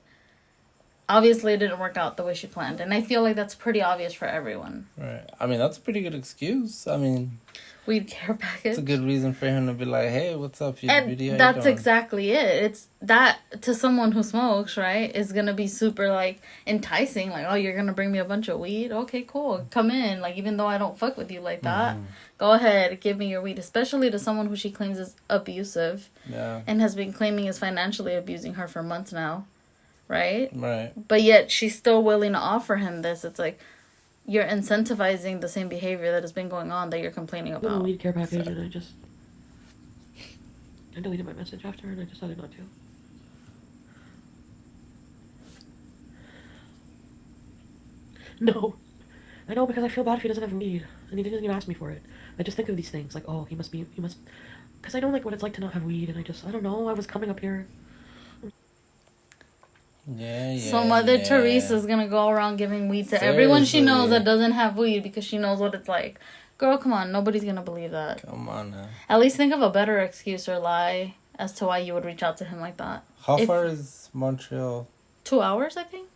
obviously it didn't work out the way she planned, and I feel like that's pretty obvious for everyone. Right. I mean, that's a pretty good excuse. I mean, Weed care package. it's a good reason for him to be like, hey, what's up, you And beauty? How you that's doing? exactly it. It's that to someone who smokes, right, is gonna be super like enticing. Like, oh, you're gonna bring me a bunch of weed? Okay, cool. Come in. Like, even though I don't fuck with you like that, go ahead, give me your weed. Especially to someone who she claims is abusive, Yeah. and has been claiming is financially abusing her for months now, right? Right. But yet she's still willing to offer him this. It's like you're incentivizing the same behavior that has been going on that you're complaining I got a about. weed care package, and I just. I deleted my message after, and I decided not to. No. I know, because I feel bad if he doesn't have weed, and he didn't even ask me for it. I just think of these things, like, oh, he must... Because I know, like, what it's like to not have weed, and I don't know, I was coming up here. Yeah. So Mother Teresa's gonna go around giving weed to everyone she knows that doesn't have weed because she knows what it's like. Girl, come on, nobody's gonna believe that. Come on now. At least think of a better excuse or lie as to why you would reach out to him like that. How far is Montreal? 2 hours, I think,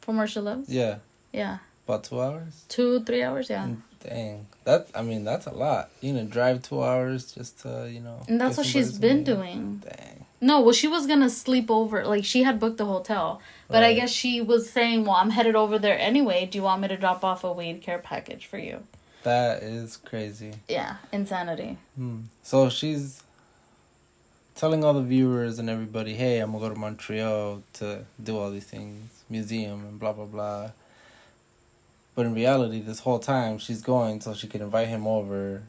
from where she lives. Yeah. Yeah. About 2 hours? 2-3 hours, yeah. Dang. That's a lot. Drive 2 hours just to, And that's what she's been doing. Dang. No, well, she was gonna sleep over. Like, she had booked the hotel. But I guess she was saying, well, I'm headed over there anyway. Do you want me to drop off a weed care package for you? That is crazy. Yeah, insanity. So she's telling all the viewers and everybody, hey, I'm going to go to Montreal to do all these things. Museum and blah, blah, blah. But in reality, this whole time, she's going so she can invite him over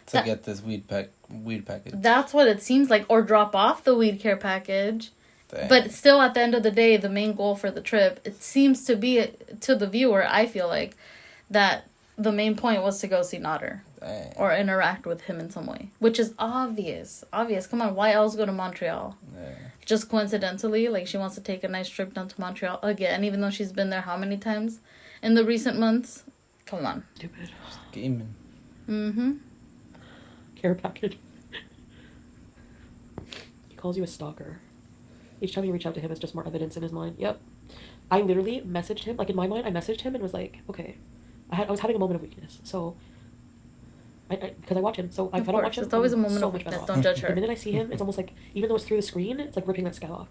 to get this weed package. That's what it seems like. Or drop off the weed care package. Dang. But still, at the end of the day, the main goal for the trip, it seems to be, to the viewer, I feel like, that the main point was to go see Nader. Dang. Or interact with him in some way. Which is obvious. Come on, why else go to Montreal? Yeah. Just coincidentally, like, she wants to take a nice trip down to Montreal again, even though she's been there how many times in the recent months? Come on. Stupid. Scheming. Mm-hmm. Care package. He calls you a stalker. Each time you reach out to him, it's just more evidence in his mind. Yep. I literally messaged him, like, in my mind, I messaged him and was like, okay, I was having a moment of weakness, so, because I watch him, so if I don't watch him, it's always a moment of weakness, don't judge her. The minute I see him, it's almost like, even though it's through the screen, it's like ripping that sky off.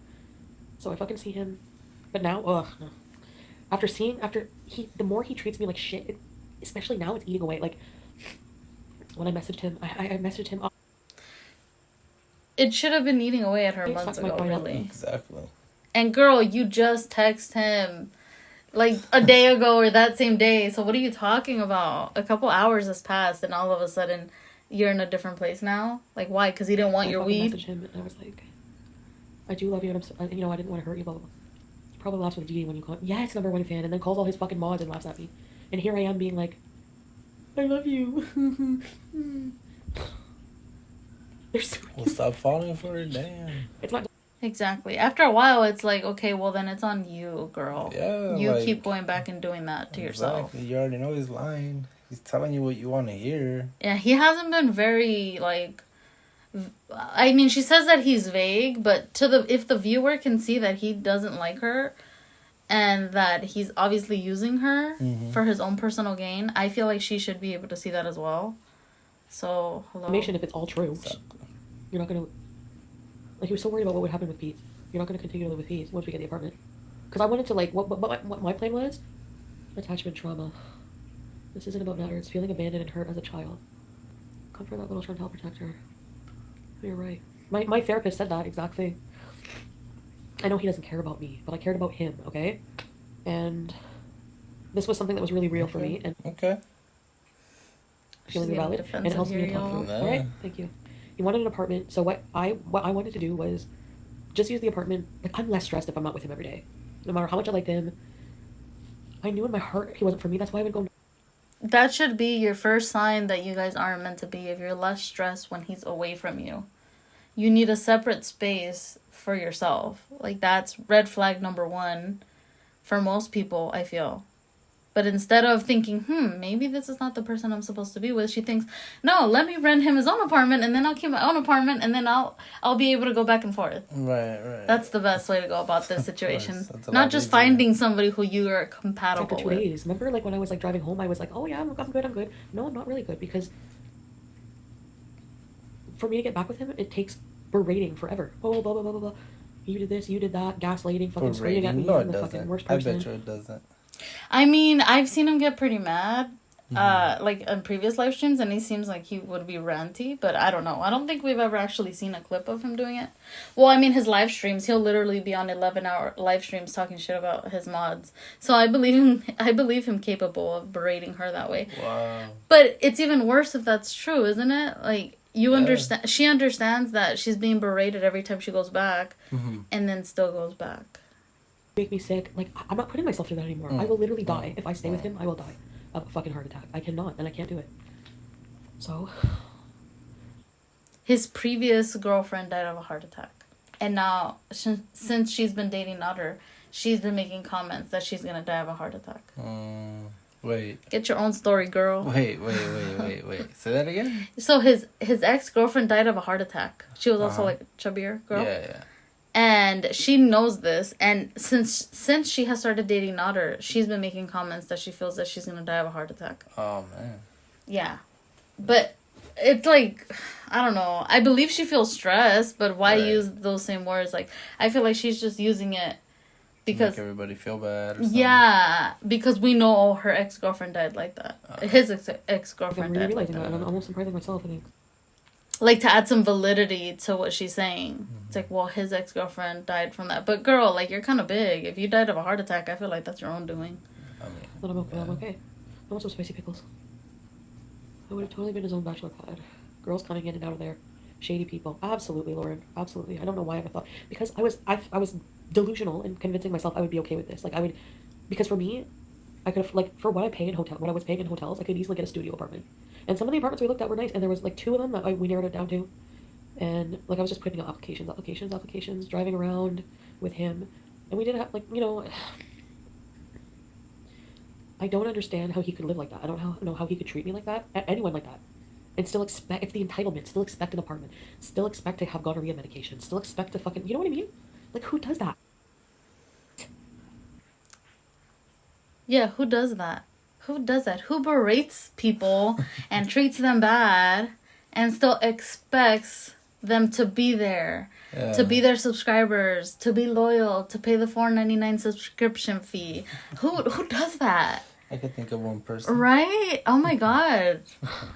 So I fucking see him, but now, ugh, no. The more he treats me like shit, especially now, it's eating away, like, when I messaged him, I messaged him. It should have been eating away at her months ago, really. Exactly. And girl, you just text him like a day ago or that same day. So what are you talking about? A couple hours has passed and all of a sudden you're in a different place now? Like, why? Because he didn't want your weed? I messaged him and I was like, I do love you and I didn't want to hurt you, blah, blah, blah. He probably laughs with Dee when you call him, yes, #1 fan, and then calls all his fucking mods and laughs at me. And here I am being like, I love you. Well, stop falling for it, damn. It's not... Exactly. After a while, it's like, okay, well, then it's on you, girl. Yeah, you keep going back and doing that to yourself. You already know he's lying. He's telling you what you want to hear. Yeah, he hasn't been very, like... I mean, she says that he's vague, but if the viewer can see that he doesn't like her and that he's obviously using her for his own personal gain, I feel like she should be able to see that as well. So, hello. If it's all true, you're not going to... Like, he was so worried about what would happen with Pete. You're not going to continue to live with Pete once we get the apartment. Because I wanted to, like, what my plan was? Attachment trauma. This isn't about Nader. It's feeling abandoned and hurt as a child. Comfort that little Chantal, protect her. You're right. My therapist said that exact thing. I know he doesn't care about me, but I cared about him, okay? And this was something that was really real for me. And okay. Feeling valid, and it helps me to talk through. All right, thank you. He wanted an apartment, so what I wanted to do was just use the apartment. Like, I'm less stressed if I'm not with him every day. No matter how much I liked him, I knew in my heart he wasn't for me. That's why I would go. That should be your first sign that you guys aren't meant to be, if you're less stressed when he's away from you. You need a separate space for yourself. Like, that's red flag #1 for most people, I feel. But instead of thinking, maybe this is not the person I'm supposed to be with, she thinks, no, let me rent him his own apartment, and then I'll keep my own apartment, and then I'll be able to go back and forth. Right. That's the best way to go about this situation. Not just finding somebody who you are compatible with. For 2 days. Remember, like, when I was, like, driving home, I was like, oh, yeah, I'm good. No, I'm not really good, because for me to get back with him, it takes berating forever. Oh, blah, blah, blah, blah, blah. You did this, you did that, gaslighting, fucking screaming at me. No, I'm the fucking worst person. I bet you it doesn't. I mean, I've seen him get pretty mad, like, on previous live streams, and he seems like he would be ranty, but I don't know. I don't think we've ever actually seen a clip of him doing it. Well, I mean, his live streams, he'll literally be on 11-hour live streams talking shit about his mods. So I believe him capable of berating her that way. Wow. But it's even worse if that's true, isn't it? Like, you Yeah. understand. She understands that she's being berated every time she goes back, and then still goes back. Make me sick. Like, I'm not putting myself through that anymore. I will literally die. If I stay with him, I will die of a fucking heart attack. I cannot, and I can't do it. So, His previous girlfriend died of a heart attack. And now, since she's been dating Nutter, she's been making comments that she's going to die of a heart attack. Wait. Get your own story, girl. Wait. Say that again? So his ex-girlfriend died of a heart attack. She was also like a chubbier girl. Yeah. And she knows this. And since she has started dating Nutter, she's been making comments that she feels that she's going to die of a heart attack. Oh, man. Yeah. But it's like, I don't know. I believe she feels stressed, but why use those same words? Like, I feel like she's just using it because... Make everybody feel bad or something. Yeah, because we know her ex-girlfriend died like that. His ex-girlfriend I'm really died like realizing that, and I'm almost surprising myself, I think. Like, to add some validity to what she's saying. It's like, well, his ex-girlfriend died from that. But, girl, like, you're kind of big. If you died of a heart attack, I feel like that's your own doing. I mean... But I'm okay. I'm okay. I want some spicy pickles. I would have totally been his own bachelor pad. Girls coming in and out of there. Shady people. Absolutely, Lauren. Absolutely. I don't know why I ever thought. Because I was delusional in convincing myself I would be okay with this. Like, I would... Because for me, I could have... Like, for what I pay in what I was paying in hotels, I could easily get a studio apartment. And some of the apartments we looked at were nice. And there was, like, 2 of them that we narrowed it down to. And, like, I was just putting out applications, driving around with him. And we didn't have, like, you know... I don't understand how he could live like that. I don't know how he could treat me like that. Anyone like that. And still expect... It's the entitlement. Still expect an apartment. Still expect to have gonorrhea medication. Still expect to fucking... You know what I mean? Like, who does that? Yeah, who does that? Who does that? Who berates people and treats them bad and still expects them to be there, to be their subscribers, to be loyal, to pay the $4.99 subscription fee? Who does that? I could think of one person. Right? Oh my god.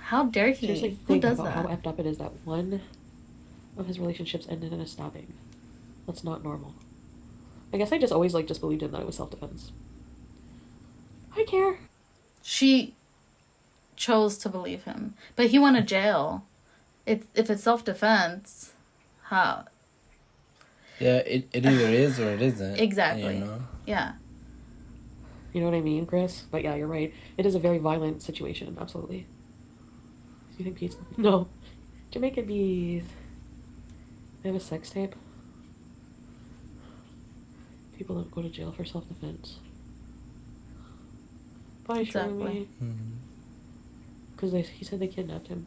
How dare he? Seriously, Who think does about that? how effed up it is that one of his relationships ended in a stabbing. That's not normal. I guess I just always, like, just believed him that it was self-defense. I care. She chose to believe him. But he went to jail. If it's self-defense, how? Yeah, it either is or it isn't. Exactly. You know? Yeah. You know what I mean, Chris? But yeah, you're right. It is a very violent situation. Absolutely. Do you think pizza? No. Jamaican Beeze. They have a sex tape. People don't go to jail for self-defense. Why Exactly. me? Because he said they kidnapped him.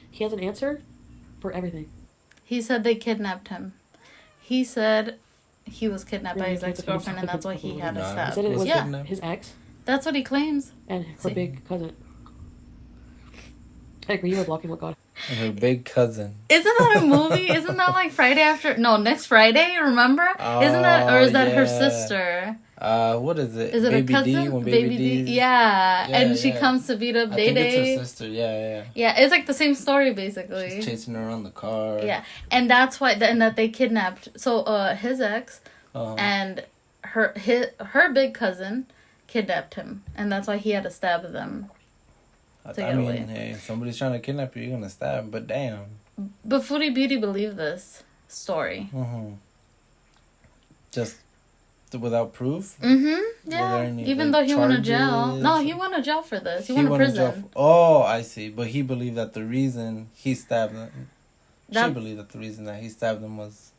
He has an answer for everything. He said they kidnapped him. He said he was kidnapped by Really? his ex-girlfriend, and that's why he had a Nah. He stab. said it was Yeah, his ex that's what he claims. and her See. big cousin. I agree, you were blocking what God. And her big cousin. Isn't that a movie? Isn't that like Friday after? No, next Friday. Remember? Isn't that, or is that her yeah. sister? What is it? Is it Baby a cousin? D? When Baby D? Yeah. Yeah, And she yeah. comes to beat up I Day think it's Day. her sister. Yeah. Yeah, it's like the same story basically. She's chasing her around the car. Yeah, and that's why, and that they kidnapped. So, his ex and her big cousin kidnapped him, and that's why he had to stab them. I mean, hey, if somebody's trying to kidnap you, you're gonna stab. But damn. But Foodie Beauty believed this story. Just without proof. Yeah. Any, Even like, though he went to jail. charges? No, he went to jail for this. He went to to jail prison. I see. But he believed that the reason he stabbed them. She That- believed that the reason that he stabbed them was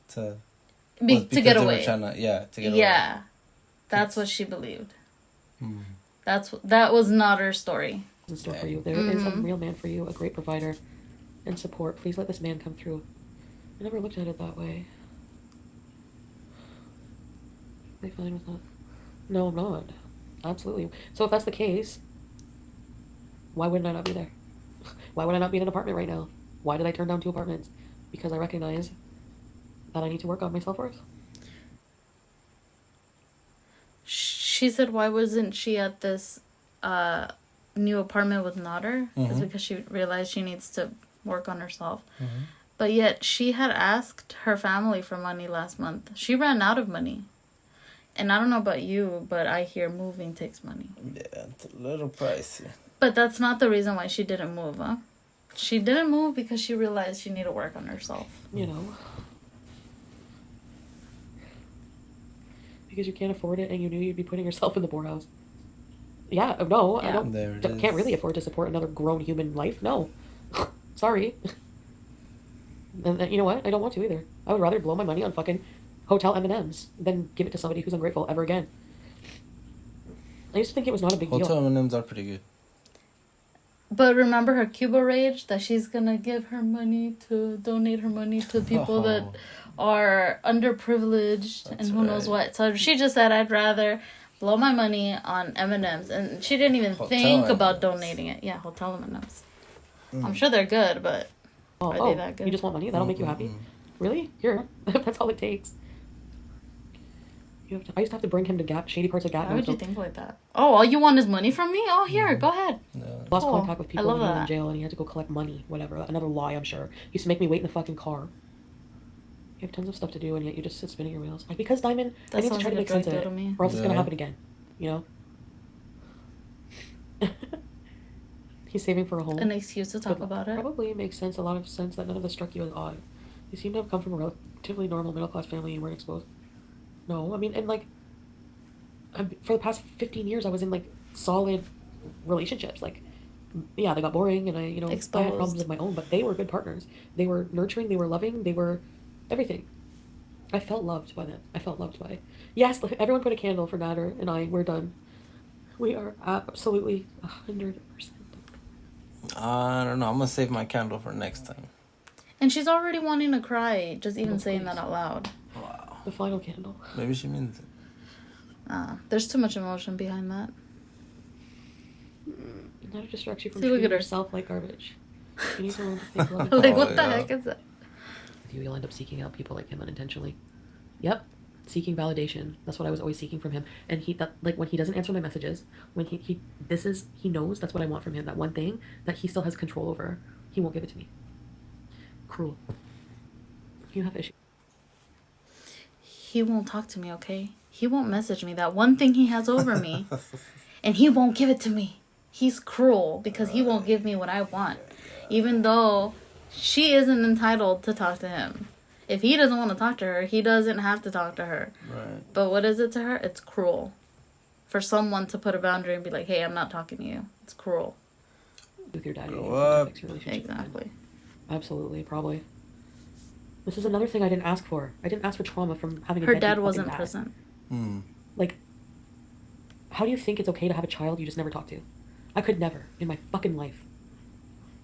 to to because get they were away. to get away. Yeah, that's what she believed. That was not her story. In store for you. There is a real man for you, a great provider and support. Please let this man come through. I never looked at it that way. Are you fine with that? No, I'm not. Absolutely. So if that's the case, why wouldn't I not be there? Why would I not be in an apartment right now? Why did I turn down 2 apartments? Because I recognize that I need to work on my self-worth. She said, why wasn't she at this new apartment with Nodder? It's because she realized she needs to work on herself. But yet she had asked her family for money last month. She ran out of money. And I don't know about you, but I hear moving takes money. Yeah, it's a little pricey. But that's not the reason why she didn't move, huh? She didn't move because she realized she needed to work on herself. You know. Because you can't afford it and you knew you'd be putting yourself in the poorhouse. Yeah, no, Yeah. I don't. There it Can't is. really afford to support another grown human life. No. Sorry. And you know what? I don't want to either. I would rather blow my money on fucking hotel M&Ms than give it to somebody who's ungrateful ever again. I used to think it was not a big Hotel deal. M&Ms are pretty good. But remember her Cuba rage that she's gonna give her money to donate her money to people that are underprivileged and who knows right. what. So she just said, I'd rather blow my money on M&Ms, and she didn't even Hotel think about M&Ms. donating it. Yeah, hotel M&Ms. I'm sure they're good, but are they that good? You just want money? That'll make you happy? Really? Here. That's all it takes. I used to have to bring him to shady parts of Gatineau. Why would you think like that? Oh, all you want is money from me? Oh, here, go ahead. Lost Cool. contact with I people love when he was in that. jail and he had to go collect money, whatever. Another lie, I'm sure. He used to make me wait in the fucking car. You have tons of stuff to do and yet you just sit spinning your wheels. Like, because Diamond, That I need to sounds try to like a make sense of drug it, deal to me. or else it's gonna Yeah. happen again. You know? He's saving for a home. An excuse to talk But about it. Probably makes sense, a lot of sense that none of this struck you as odd. You seem to have come from a relatively normal middle-class family and weren't exposed. No, I mean, and like, for the past 15 years, I was in like solid relationships. Like, yeah, they got boring and I had Exposed. problems of my own, but they were good partners. They were nurturing, they were loving, they were everything. I felt loved by them. I felt loved by. Yes, everyone put a candle for Nader and I. We're done. We are absolutely 100%. I don't know. I'm gonna save my candle for next time. And she's already wanting to cry, just even Oh, saying please. that out loud. Wow. The final candle. Maybe she means it. There's too much emotion behind that. Nader distracts you from See, look treating at her. yourself like garbage. You need to learn to think love. Like, Oh, what the yeah. heck is that? You'll end up seeking out people like him unintentionally. Yep. Seeking validation. That's what I was always seeking from him. And when he doesn't answer my messages, when he knows that's what I want from him, that one thing that he still has control over, he won't give it to me. Cruel. You have issues. He won't talk to me, okay? He won't message me. That one thing he has over me. And he won't give it to me. He's cruel because he won't give me what I want. Even though she isn't entitled to talk to him. If he doesn't want to talk to her, he doesn't have to talk to her. Right. But what is it to her? It's cruel. For someone to put a boundary and be like, hey, I'm not talking to you. It's cruel. With your daddy. Grow you have to up. fix your relationship with him. Exactly. Absolutely. Probably. This is another thing I didn't ask for. I didn't ask for trauma from having a Her deadbeat dad fucking wasn't dad. present. Like, how do you think it's okay to have a child you just never talk to? I could never in my fucking life.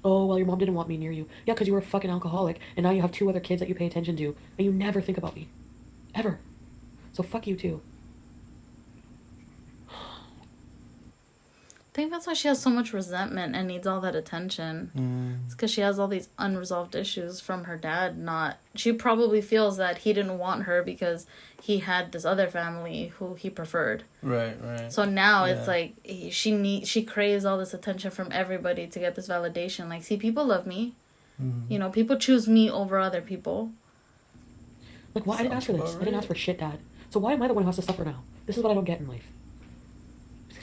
Oh, well, your mom didn't want me near you. Yeah, because you were a fucking alcoholic, and now you have 2 other kids that you pay attention to, and you never think about me. Ever. So fuck you, too. I think that's why she has so much resentment and needs all that attention. It's because she has all these unresolved issues from her dad. She probably feels that he didn't want her because he had this other family who he preferred. Right. So now Yeah. it's like she craves all this attention from everybody to get this validation. Like, see, people love me. You know, people choose me over other people. Like, why? I didn't ask for this. Sounds I didn't ask for shit, Dad. So why am I the one who has to suffer now? This is what I don't get in life.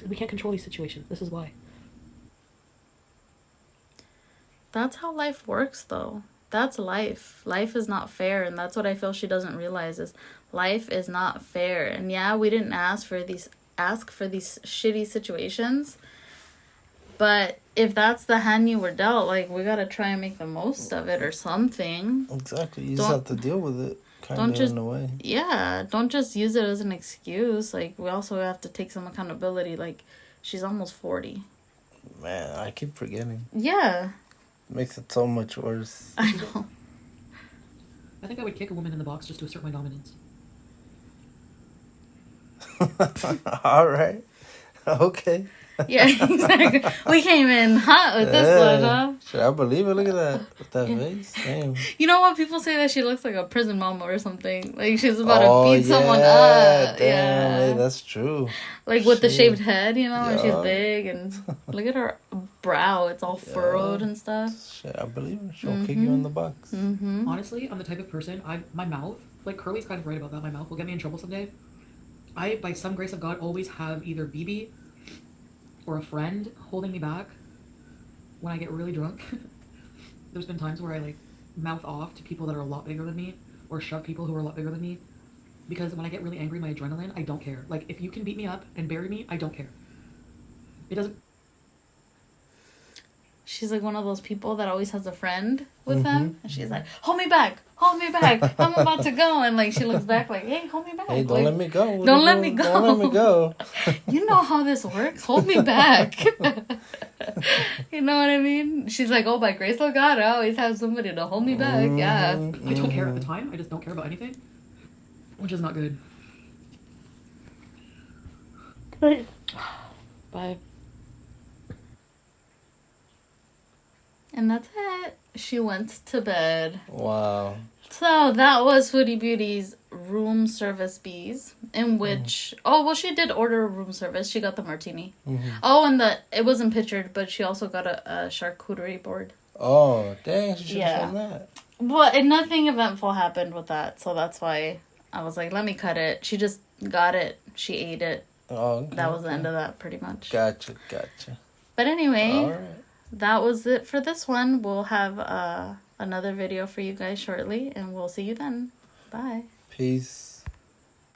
We can't control these situations. This is why. That's how life works, though. That's life. Life is not fair, and that's what I feel she doesn't realize is life is not fair. And yeah, we didn't ask for these shitty situations. But if that's the hand you were dealt, like, we gotta try and make the most of it or something. Exactly. You just have to deal with it. Don't just- in a way. Yeah, don't just use it as an excuse. Like, we also have to take some accountability. Like, she's almost 40. Man, I keep forgetting. Yeah, Makes it so much worse. I know. I think I would kick a woman in the box just to assert my dominance. All right. Okay. Yeah, exactly. We came in hot with this one, huh? Should I believe it? Look at that. With that face. Damn. You know what? People say that she looks like a prison mama or something. Like, she's about to beat someone up. Damn, Yeah. hey, that's true. Like, with the Shit. shaved head, you know? And she's Yeah. big. And look at her brow. It's all furrowed and stuff. Shit, I believe her. She'll kick you in the box. Mm-hmm. Honestly, I'm the type of person, my mouth, like Curly's kind of right about that, my mouth will get me in trouble someday. I, by some grace of God, always have either BB or a friend holding me back when I get really drunk, there's been times where I like mouth off to people that are a lot bigger than me, or shove people who are a lot bigger than me, because when I get really angry, my adrenaline, I don't care. Like, if you can beat me up and bury me, I don't care. It doesn't. She's like one of those people that always has a friend with them, and she's like, "Hold me back, hold me back, I'm about to go," and like she looks back like, "Hey, hold me back, Hey, don't like, let me go. What don't are let you me doing? go. Don't let me go. You know how this works. Hold me back." You know what I mean? She's like, "Oh, by grace of God, I always have somebody to hold me back." Yeah. I don't care at the time. I just don't care about anything, which is not good. Bye. And that's it. She went to bed. Wow. So that was Foodie Beauty's room service Beeze, in which she did order a room service. She got the martini. Oh, and it wasn't pictured, but she also got a charcuterie board. Oh, dang! She should have Yeah. shown that. Well, and nothing eventful happened with that, so that's why I was like, let me cut it. She just got it. She ate it. Oh, okay. That was the end of that, pretty much. Gotcha. But anyway, All right. that was it for this one. We'll have another video for you guys shortly, and we'll see you then. Bye. Peace.